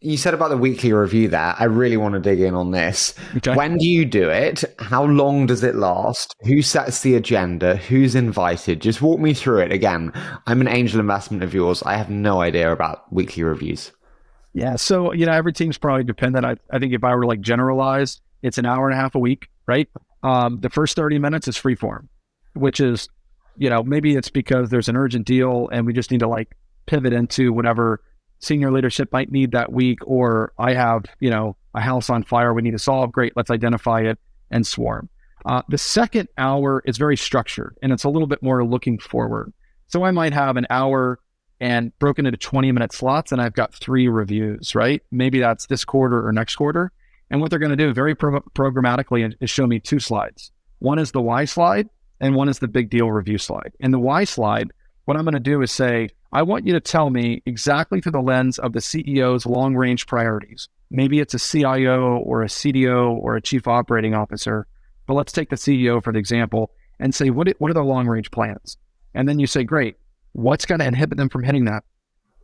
S2: You said about the weekly review there. I really want to dig in on this.
S1: Okay.
S2: When do you do it? How long does it last? Who sets the agenda? Who's invited? Just walk me through it. Again, I'm an angel investment of yours. I have no idea about weekly reviews.
S1: Yeah. So, every team's probably dependent. I think if I were like generalized, it's an hour and a half a week, right? The first 30 minutes is free form, which is, maybe it's because there's an urgent deal and we just need to like pivot into whatever senior leadership might need that week, or I have, a house on fire we need to solve. Great, let's identify it and swarm. The second hour is very structured, and it's a little bit more looking forward. So I might have an hour and broken into 20-minute slots, and I've got 3 reviews, right? Maybe that's this quarter or next quarter. And what they're going to do very programmatically is show me 2 slides. One is the why slide, and one is the big deal review slide. In the why slide, what I'm going to do is say, I want you to tell me exactly through the lens of the CEO's long-range priorities. Maybe it's a CIO or a CDO or a chief operating officer, but let's take the CEO for the example and say, what are their long-range plans? And then you say, great, what's going to inhibit them from hitting that?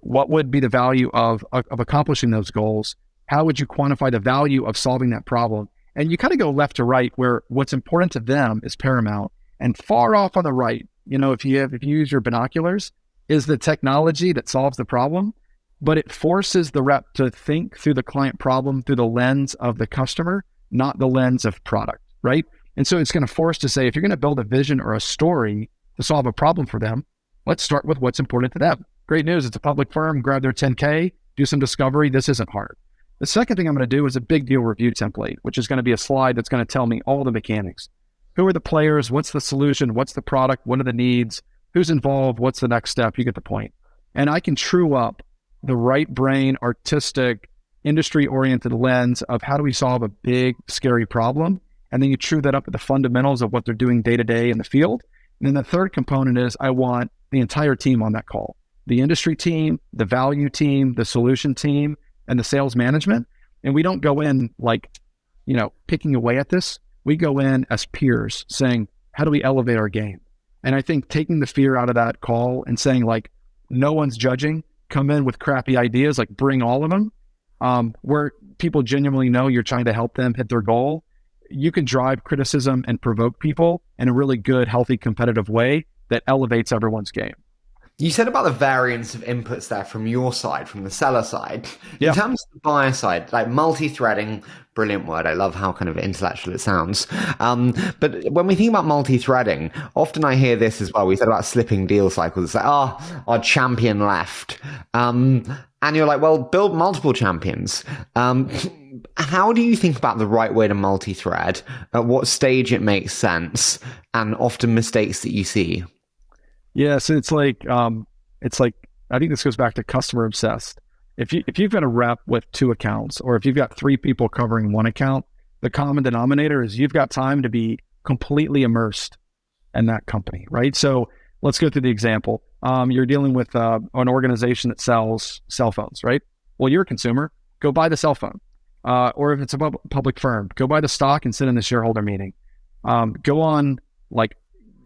S1: What would be the value of accomplishing those goals? How would you quantify the value of solving that problem? And you kind of go left to right, where what's important to them is paramount. And far off on the right, if you use your binoculars, is the technology that solves the problem, but it forces the rep to think through the client problem through the lens of the customer, not the lens of product, right? And so it's going to force to say, if you're going to build a vision or a story to solve a problem for them, let's start with what's important to them. Great news, it's a public firm, grab their 10K, do some discovery. This isn't hard. The second thing I'm going to do is a big deal review template, which is going to be a slide that's going to tell me all the mechanics. Who are the players? What's the solution? What's the product? What are the needs? Who's involved? What's the next step? You get the point. And I can true up the right brain, artistic, industry-oriented lens of how do we solve a big, scary problem? And then you true that up with the fundamentals of what they're doing day to day in the field. And then the third component is I want the entire team on that call. The industry team, the value team, the solution team, and the sales management. And we don't go in picking away at this. We go in as peers saying, how do we elevate our game? And I think taking the fear out of that call and saying no one's judging, come in with crappy ideas, bring all of them, where people genuinely know you're trying to help them hit their goal. You can drive criticism and provoke people in a really good, healthy, competitive way that elevates everyone's game.
S2: You said about the variance of inputs there from your side, from the seller side.
S1: Yeah.
S2: In terms of the buyer side, multi-threading, brilliant word. I love how kind of intellectual it sounds. But when we think about multi-threading, often I hear this as well. We said about slipping deal cycles. It's our champion left. And you're like, well, build multiple champions. How do you think about the right way to multi-thread? At what stage it makes sense? And often mistakes that you see?
S1: Yeah, so it's like I think this goes back to customer obsessed. If you've got a rep with 2 accounts, or if you've got 3 people covering 1 account, the common denominator is you've got time to be completely immersed in that company, right? So let's go through the example. You're dealing with an organization that sells cell phones, right? Well, you're a consumer, go buy the cell phone. Or if it's a public firm, go buy the stock and sit in the shareholder meeting.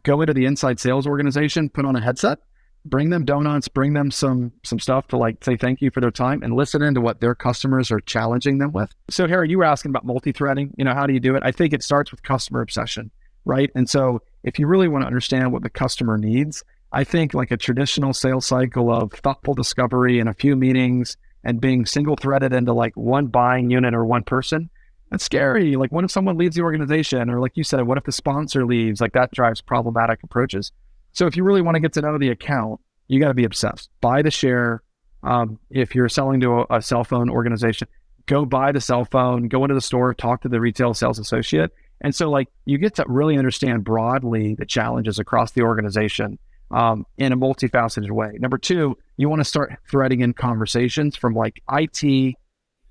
S1: Go into the inside sales organization, put on a headset, bring them donuts, bring them some stuff to say thank you for their time, and listen into what their customers are challenging them with. So Harry, you were asking about multi-threading. How do you do it? I think it starts with customer obsession, right? And so if you really want to understand what the customer needs, I think a traditional sales cycle of thoughtful discovery and a few meetings and being single-threaded into one buying unit or one person, that's scary. What if someone leaves the organization? Or like you said, what if the sponsor leaves? That drives problematic approaches. So if you really want to get to know the account, you got to be obsessed. Buy the share. If you're selling to a cell phone organization, go buy the cell phone, go into the store, talk to the retail sales associate. And so you get to really understand broadly the challenges across the organization in a multifaceted way. Number 2, you want to start threading in conversations from IT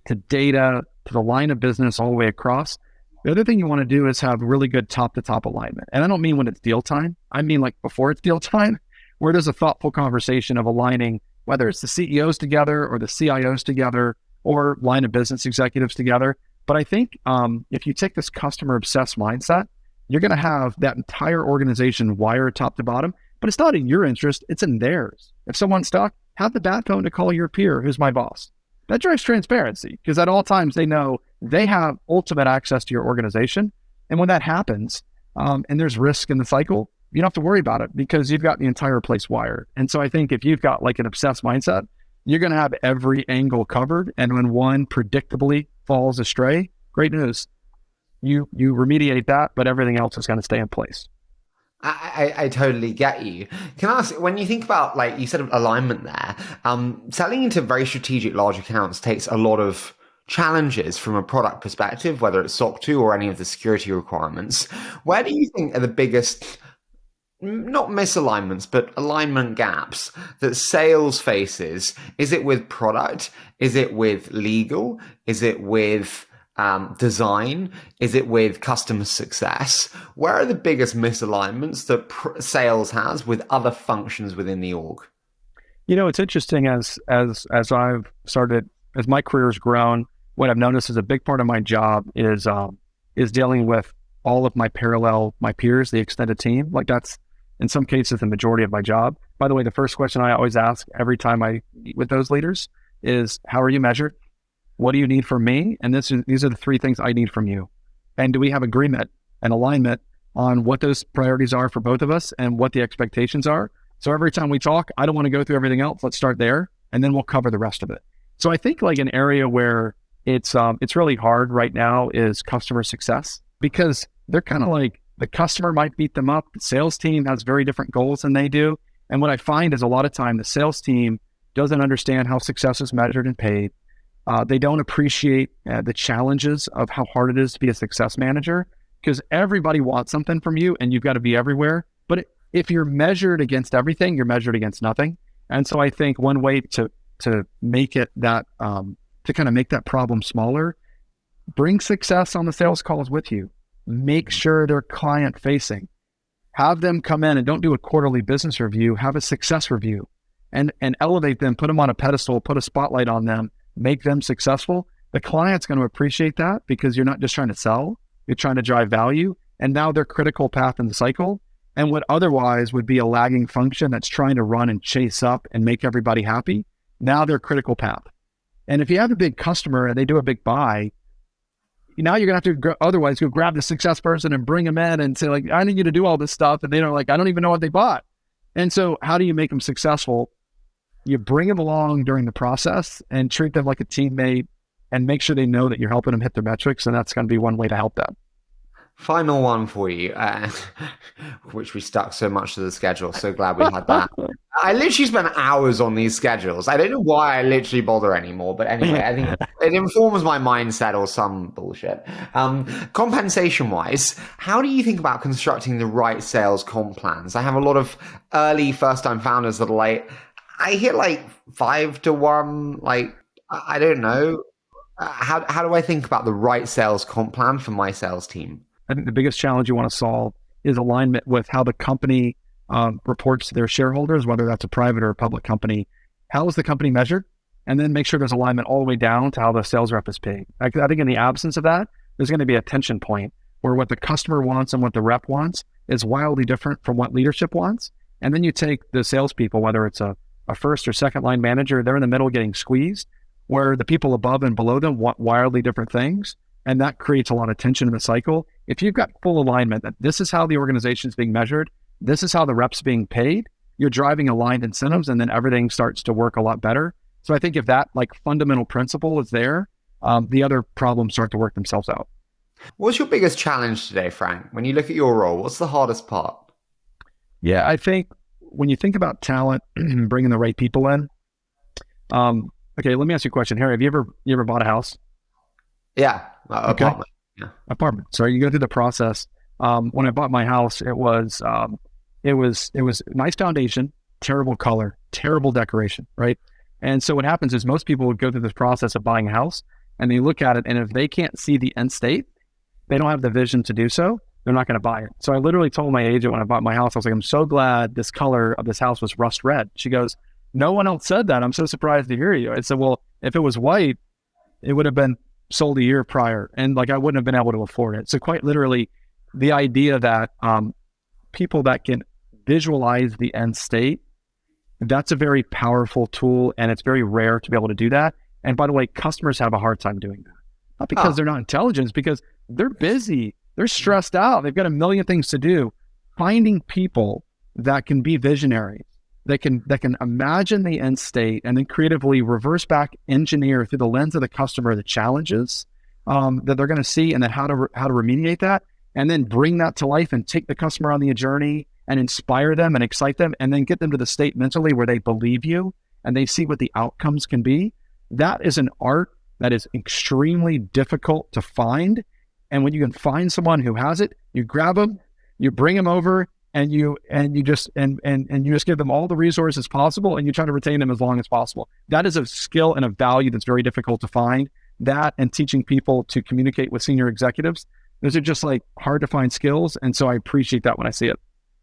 S1: to data to the line of business all the way across. The other thing you want to do is have really good top-to-top alignment. And I don't mean when it's deal time. I mean before it's deal time, where there's a thoughtful conversation of aligning, whether it's the CEOs together or the CIOs together or line of business executives together. But I think if you take this customer-obsessed mindset, you're going to have that entire organization wired top to bottom, but it's not in your interest, it's in theirs. If someone's stuck, have the bat phone to call your peer, who's my boss. That drives transparency, because at all times they know they have ultimate access to your organization. And when that happens, and there's risk in the cycle, you don't have to worry about it because you've got the entire place wired. And so I think if you've got an obsessed mindset, you're going to have every angle covered. And when one predictably falls astray, great news. You remediate that, but everything else is going to stay in place.
S2: I totally get you. Can I ask, when you think about, you said alignment there, selling into very strategic large accounts takes a lot of challenges from a product perspective, whether it's SOC 2 or any of the security requirements. Where do you think are the biggest, not misalignments, but alignment gaps that sales faces? Is it with product? Is it with legal? Is it with design? Is it with customer success? Where are the biggest misalignments that sales has with other functions within the org?
S1: It's interesting as I've started, as my career has grown, what I've noticed is a big part of my job is dealing with all of my peers, the extended team. That's in some cases the majority of my job. By the way, the first question I always ask every time I meet with those leaders is, how are you measured? What do you need from me? And these are the 3 things I need from you. And do we have agreement and alignment on what those priorities are for both of us and what the expectations are. So every time we talk, I don't want to go through everything else. Let's start there, and then we'll cover the rest of it. So I think like an area where it's really hard right now is customer success, because they're kind of like, the customer might beat them up. The sales team has very different goals than they do. And what I find is a lot of time the sales team doesn't understand how success is measured and paid. They don't appreciate the challenges of how hard it is to be a success manager, because everybody wants something from you and you've got to be everywhere. But if you're measured against everything, you're measured against nothing. And so I think one way to make it that, to kind of make that problem smaller, bring success on the sales calls with you. Make sure they're client facing. Have them come in and don't do a quarterly business review, have a success review and elevate them, put them on a pedestal, put a spotlight on them, make them successful. The client's going to appreciate that, because you're not just trying to sell, you're trying to drive value. And now they're critical path in the cycle. And what otherwise would be a lagging function that's trying to run and chase up and make everybody happy, now they're critical path. And if you have a big customer and they do a big buy, now you're going to have to otherwise go grab the success person and bring them in and say like, I need you to do all this stuff. And they're like, I don't even know what they bought. And so how do you make them successful? You bring them along during the process and treat them like a teammate and make sure they know that you're helping them hit their metrics. And that's going to be one way to help them.
S2: Final one for you, which we stuck so much to the schedule. So glad we had that. I literally spent hours on these schedules. I don't know why I literally bother anymore, but anyway, I think it informs my mindset or some bullshit. Compensation-wise, how do you think about constructing the right sales comp plans? I have a lot of early first-time founders that are like, I hit like 5-to-1, like, I don't know. How do I think about the right sales comp plan for my sales team?
S1: I think the biggest challenge you want to solve is alignment with how the company reports to their shareholders, whether that's a private or a public company. How is the company measured? And then make sure there's alignment all the way down to how the sales rep is paid. I think in the absence of that, there's going to be a tension point where what the customer wants and what the rep wants is wildly different from what leadership wants. And then you take the salespeople, whether it's a first or second line manager, they're in the middle getting squeezed, where the people above and below them want wildly different things. And that creates a lot of tension in the cycle. If you've got full alignment that this is how the organization is being measured, this is how the rep's being paid, you're driving aligned incentives, and then everything starts to work a lot better. So I think if that like fundamental principle is there, the other problems start to work themselves out.
S2: What's your biggest challenge today, Frank? When you look at your role, what's the hardest part?
S1: Yeah, I think when you think about talent, bringing the right people in. Okay, let me ask you a question. Harry, have you ever bought a house?
S2: Yeah, apartment. Yeah.
S1: Apartment. So you go through the process. When I bought my house, it was nice foundation, terrible color, terrible decoration, right? And so what happens is most people would go through this process of buying a house and they look at it, and if they can't see the end state, they don't have the vision to do so, they're not going to buy it. So I literally told my agent when I bought my house, I was like, I'm so glad this color of this house was rust red. She goes, no one else said that. I'm so surprised to hear you. I said, well, if it was white, it would have been sold a year prior, and like I wouldn't have been able to afford it. So quite literally, the idea that people that can visualize the end state, that's a very powerful tool, and it's very rare to be able to do that. And by the way, customers have a hard time doing that. Not because they're not intelligent, it's because they're busy, they're stressed out, they've got a million things to do. Finding people that can be visionaries, that can imagine the end state and then creatively reverse back engineer through the lens of the customer the challenges that they're going to see, and then how to remediate that, and then bring that to life and take the customer on the journey and inspire them and excite them, and then get them to the state mentally where they believe you and they see what the outcomes can be. That is an art that is extremely difficult to find. And when you can find someone who has it, you grab them, you bring them over, and you just give them all the resources possible, and you try to retain them as long as possible. That is a skill and a value that's very difficult to find. That and teaching people to communicate with senior executives, those are just like hard to find skills. And so I appreciate that when I see it.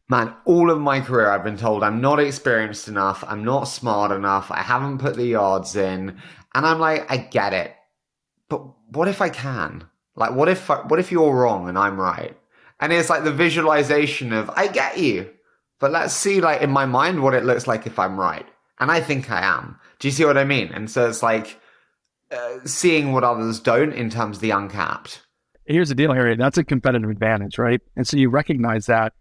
S2: Man, all of my career I've been told I'm not experienced enough, I'm not smart enough, I haven't put the yards in. And I'm like, I get it. But what if I can? Like, what if you're wrong and I'm right? And it's like the visualization of, I get you, but let's see, like, in my mind, what it looks like if I'm right. And I think I am. Do you see what I mean? And so it's like seeing what others don't in terms of the uncapped.
S1: Here's the deal, Harry. That's a competitive advantage, right? And so you recognize that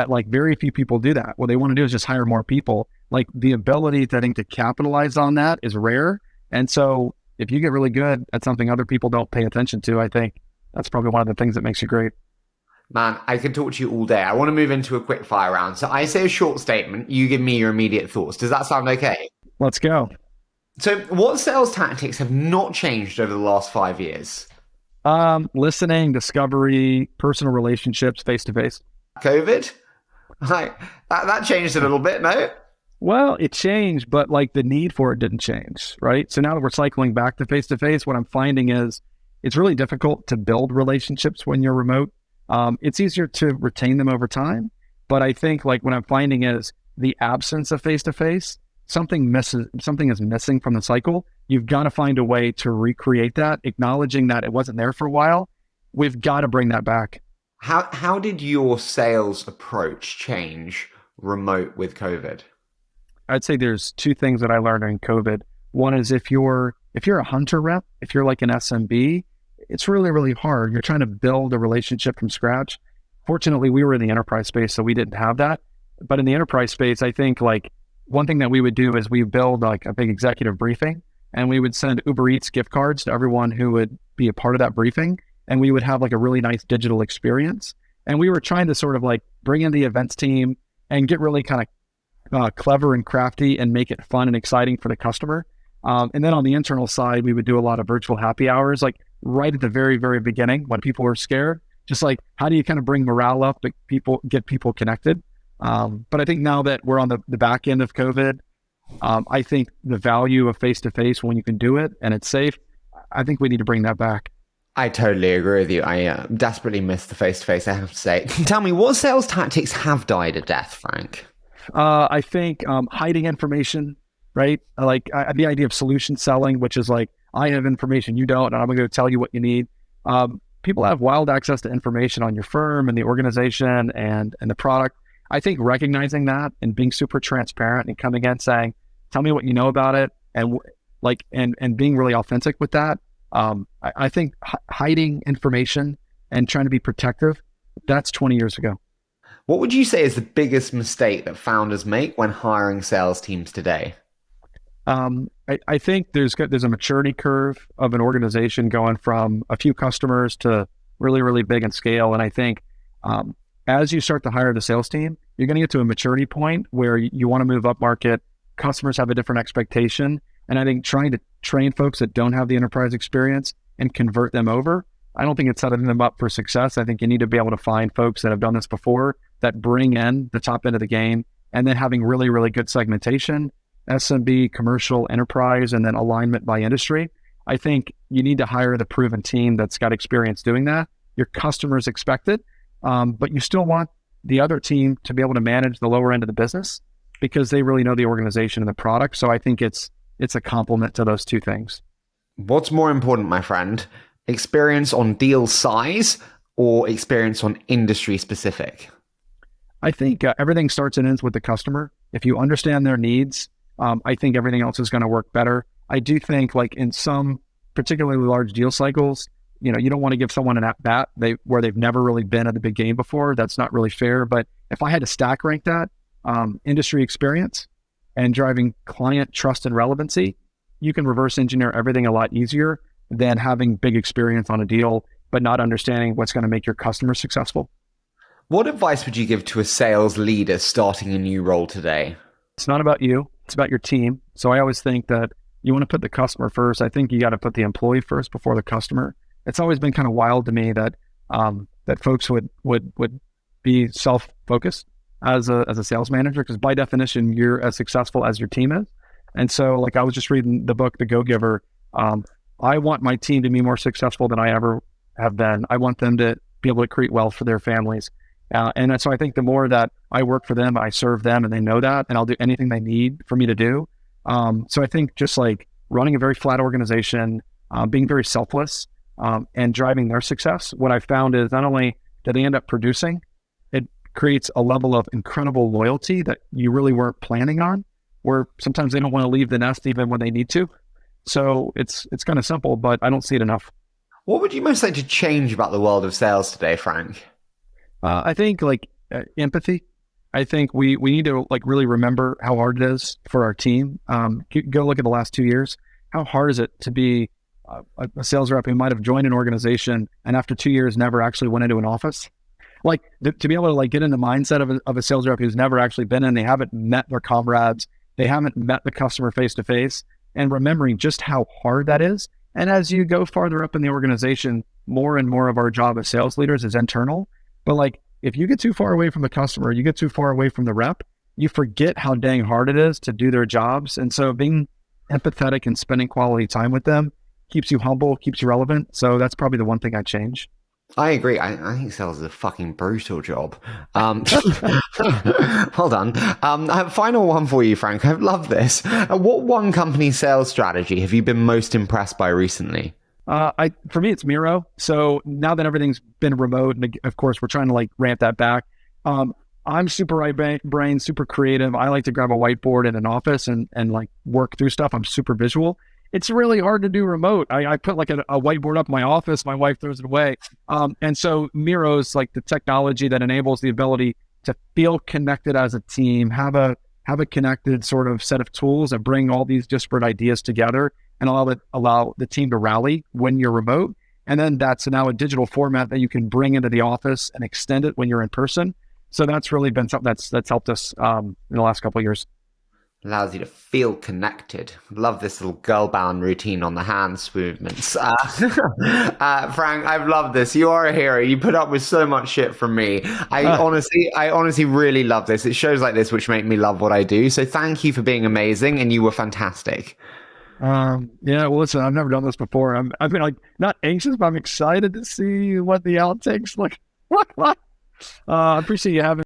S1: like very few people do that. What they want to do is just hire more people. Like the ability to, I think, to capitalize on that is rare. And so if you get really good at something other people don't pay attention to, I think that's probably one of the things that makes you great.
S2: Man, I could talk to you all day. I want to move into a quick fire round. So I say a short statement. You give me your immediate thoughts. Does that sound okay?
S1: Let's go.
S2: So what sales tactics have not changed over the last 5 years?
S1: Listening, discovery, personal relationships, face-to-face.
S2: COVID? Like, that changed a little bit, no?
S1: Well, it changed, but like the need for it didn't change, right? So now that we're cycling back to face-to-face, what I'm finding is it's really difficult to build relationships when you're remote. It's easier to retain them over time. But I think like what I'm finding is the absence of face-to-face, something is missing from the cycle. You've got to find a way to recreate that, acknowledging that it wasn't there for a while. We've got to bring that back.
S2: How did your sales approach change remote with COVID?
S1: I'd say there's two things that I learned during COVID. One is if you're a hunter rep, if you're like an SMB, it's really, really hard. You're trying to build a relationship from scratch. Fortunately, we were in the enterprise space, so we didn't have that. But in the enterprise space, I think like one thing that we would do is we build like a big executive briefing, and we would send Uber Eats gift cards to everyone who would be a part of that briefing. And we would have like a really nice digital experience. And we were trying to sort of like bring in the events team and get really kind of clever and crafty and make it fun and exciting for the customer. And then on the internal side, we would do a lot of virtual happy hours, like right at the very, very beginning when people were scared, just like, how do you kind of bring morale up, but get people connected? But I think now that we're on the back end of COVID, I think the value of face-to-face when you can do it and it's safe, I think we need to bring that back.
S2: I totally agree with you. I desperately miss the face-to-face, I have to say. Tell me, what sales tactics have died a death, Frank?
S1: I think hiding information, right? Like the idea of solution selling, which is like, I have information you don't, and I'm going to tell you what you need. People have wild access to information on your firm and the organization and the product. I think recognizing that and being super transparent and coming in saying, tell me what you know about it, and and being really authentic with that. I think hiding information and trying to be protective, that's 20 years ago.
S2: What would you say is the biggest mistake that founders make when hiring sales teams today?
S1: I think there's a maturity curve of an organization going from a few customers to really, really big in scale. And I think as you start to hire the sales team, you're going to get to a maturity point where you want to move up market. Customers have a different expectation. And I think trying to train folks that don't have the enterprise experience and convert them over, I don't think it's setting them up for success. I think you need to be able to find folks that have done this before that bring in the top end of the game, and then having really, really good segmentation, SMB, commercial, enterprise, and then alignment by industry. I think you need to hire the proven team that's got experience doing that. Your customers expect it, but you still want the other team to be able to manage the lower end of the business because they really know the organization and the product. So I think it's a complement to those two things.
S2: What's more important, my friend? Experience on deal size or experience on industry specific?
S1: I think everything starts and ends with the customer. If you understand their needs, I think everything else is going to work better. I do think like in some particularly large deal cycles, you don't want to give someone an at-bat where they've never really been at the big game before. That's not really fair. But if I had to stack rank that, industry experience and driving client trust and relevancy, you can reverse engineer everything a lot easier than having big experience on a deal, but not understanding what's going to make your customer successful.
S2: What advice would you give to a sales leader starting a new role today?
S1: It's not about you. It's about your team. So I always think that you want to put the customer first. I think you got to put the employee first before the customer. It's always been kind of wild to me that that folks would be self-focused as a sales manager, because by definition, you're as successful as your team is. And so like I was just reading the book, The Go-Giver. I want my team to be more successful than I ever have been. I want them to be able to create wealth for their families. And so I think the more that I work for them, I serve them, and they know that, and I'll do anything they need for me to do. So I think just like running a very flat organization, being very selfless, and driving their success, what I found is not only do they end up producing, it creates a level of incredible loyalty that you really weren't planning on, where sometimes they don't want to leave the nest even when they need to. So it's kind of simple, but I don't see it enough.
S2: What would you most like to change about the world of sales today, Frank?
S1: I think like empathy. I think we need to like really remember how hard it is for our team. Go look at the last 2 years. How hard is it to be a sales rep who might have joined an organization and after 2 years never actually went into an office? Like to be able to like get in the mindset of a sales rep who's never actually been in, they haven't met their comrades, they haven't met the customer face to face, and remembering just how hard that is. And as you go farther up in the organization, more and more of our job as sales leaders is internal. But like if you get too far away from the customer, you get too far away from the rep, you forget how dang hard it is to do their jobs. And so being empathetic and spending quality time with them keeps you humble, keeps you relevant. So that's probably the one thing I'd change.
S2: I agree. I think sales is a fucking brutal job. Hold on. Final one for you, Frank. I love this. What one company sales strategy have you been most impressed by recently?
S1: For me, it's Miro. So now that everything's been remote, and of course we're trying to like ramp that back. I'm super right brain, super creative. I like to grab a whiteboard in an office and like work through stuff. I'm super visual. It's really hard to do remote. I put like a whiteboard up in my office. My wife throws it away. And so Miro's like the technology that enables the ability to feel connected as a team, have a connected sort of set of tools that bring all these disparate ideas together and allow the team to rally when you're remote. And then that's now a digital format that you can bring into the office and extend it when you're in person. So that's really been something that's helped us in the last couple of years.
S2: Allows you to feel connected. Love this little girl bound routine on the hands movements. Frank, I've loved this. You are a hero. You put up with so much shit from me. I honestly really love this. It shows like this which make me love what I do. So thank you for being amazing, and you were fantastic.
S1: Yeah, well, listen, I've never done this before. I've been like not anxious, but I'm excited to see what the outtakes look like. I appreciate you having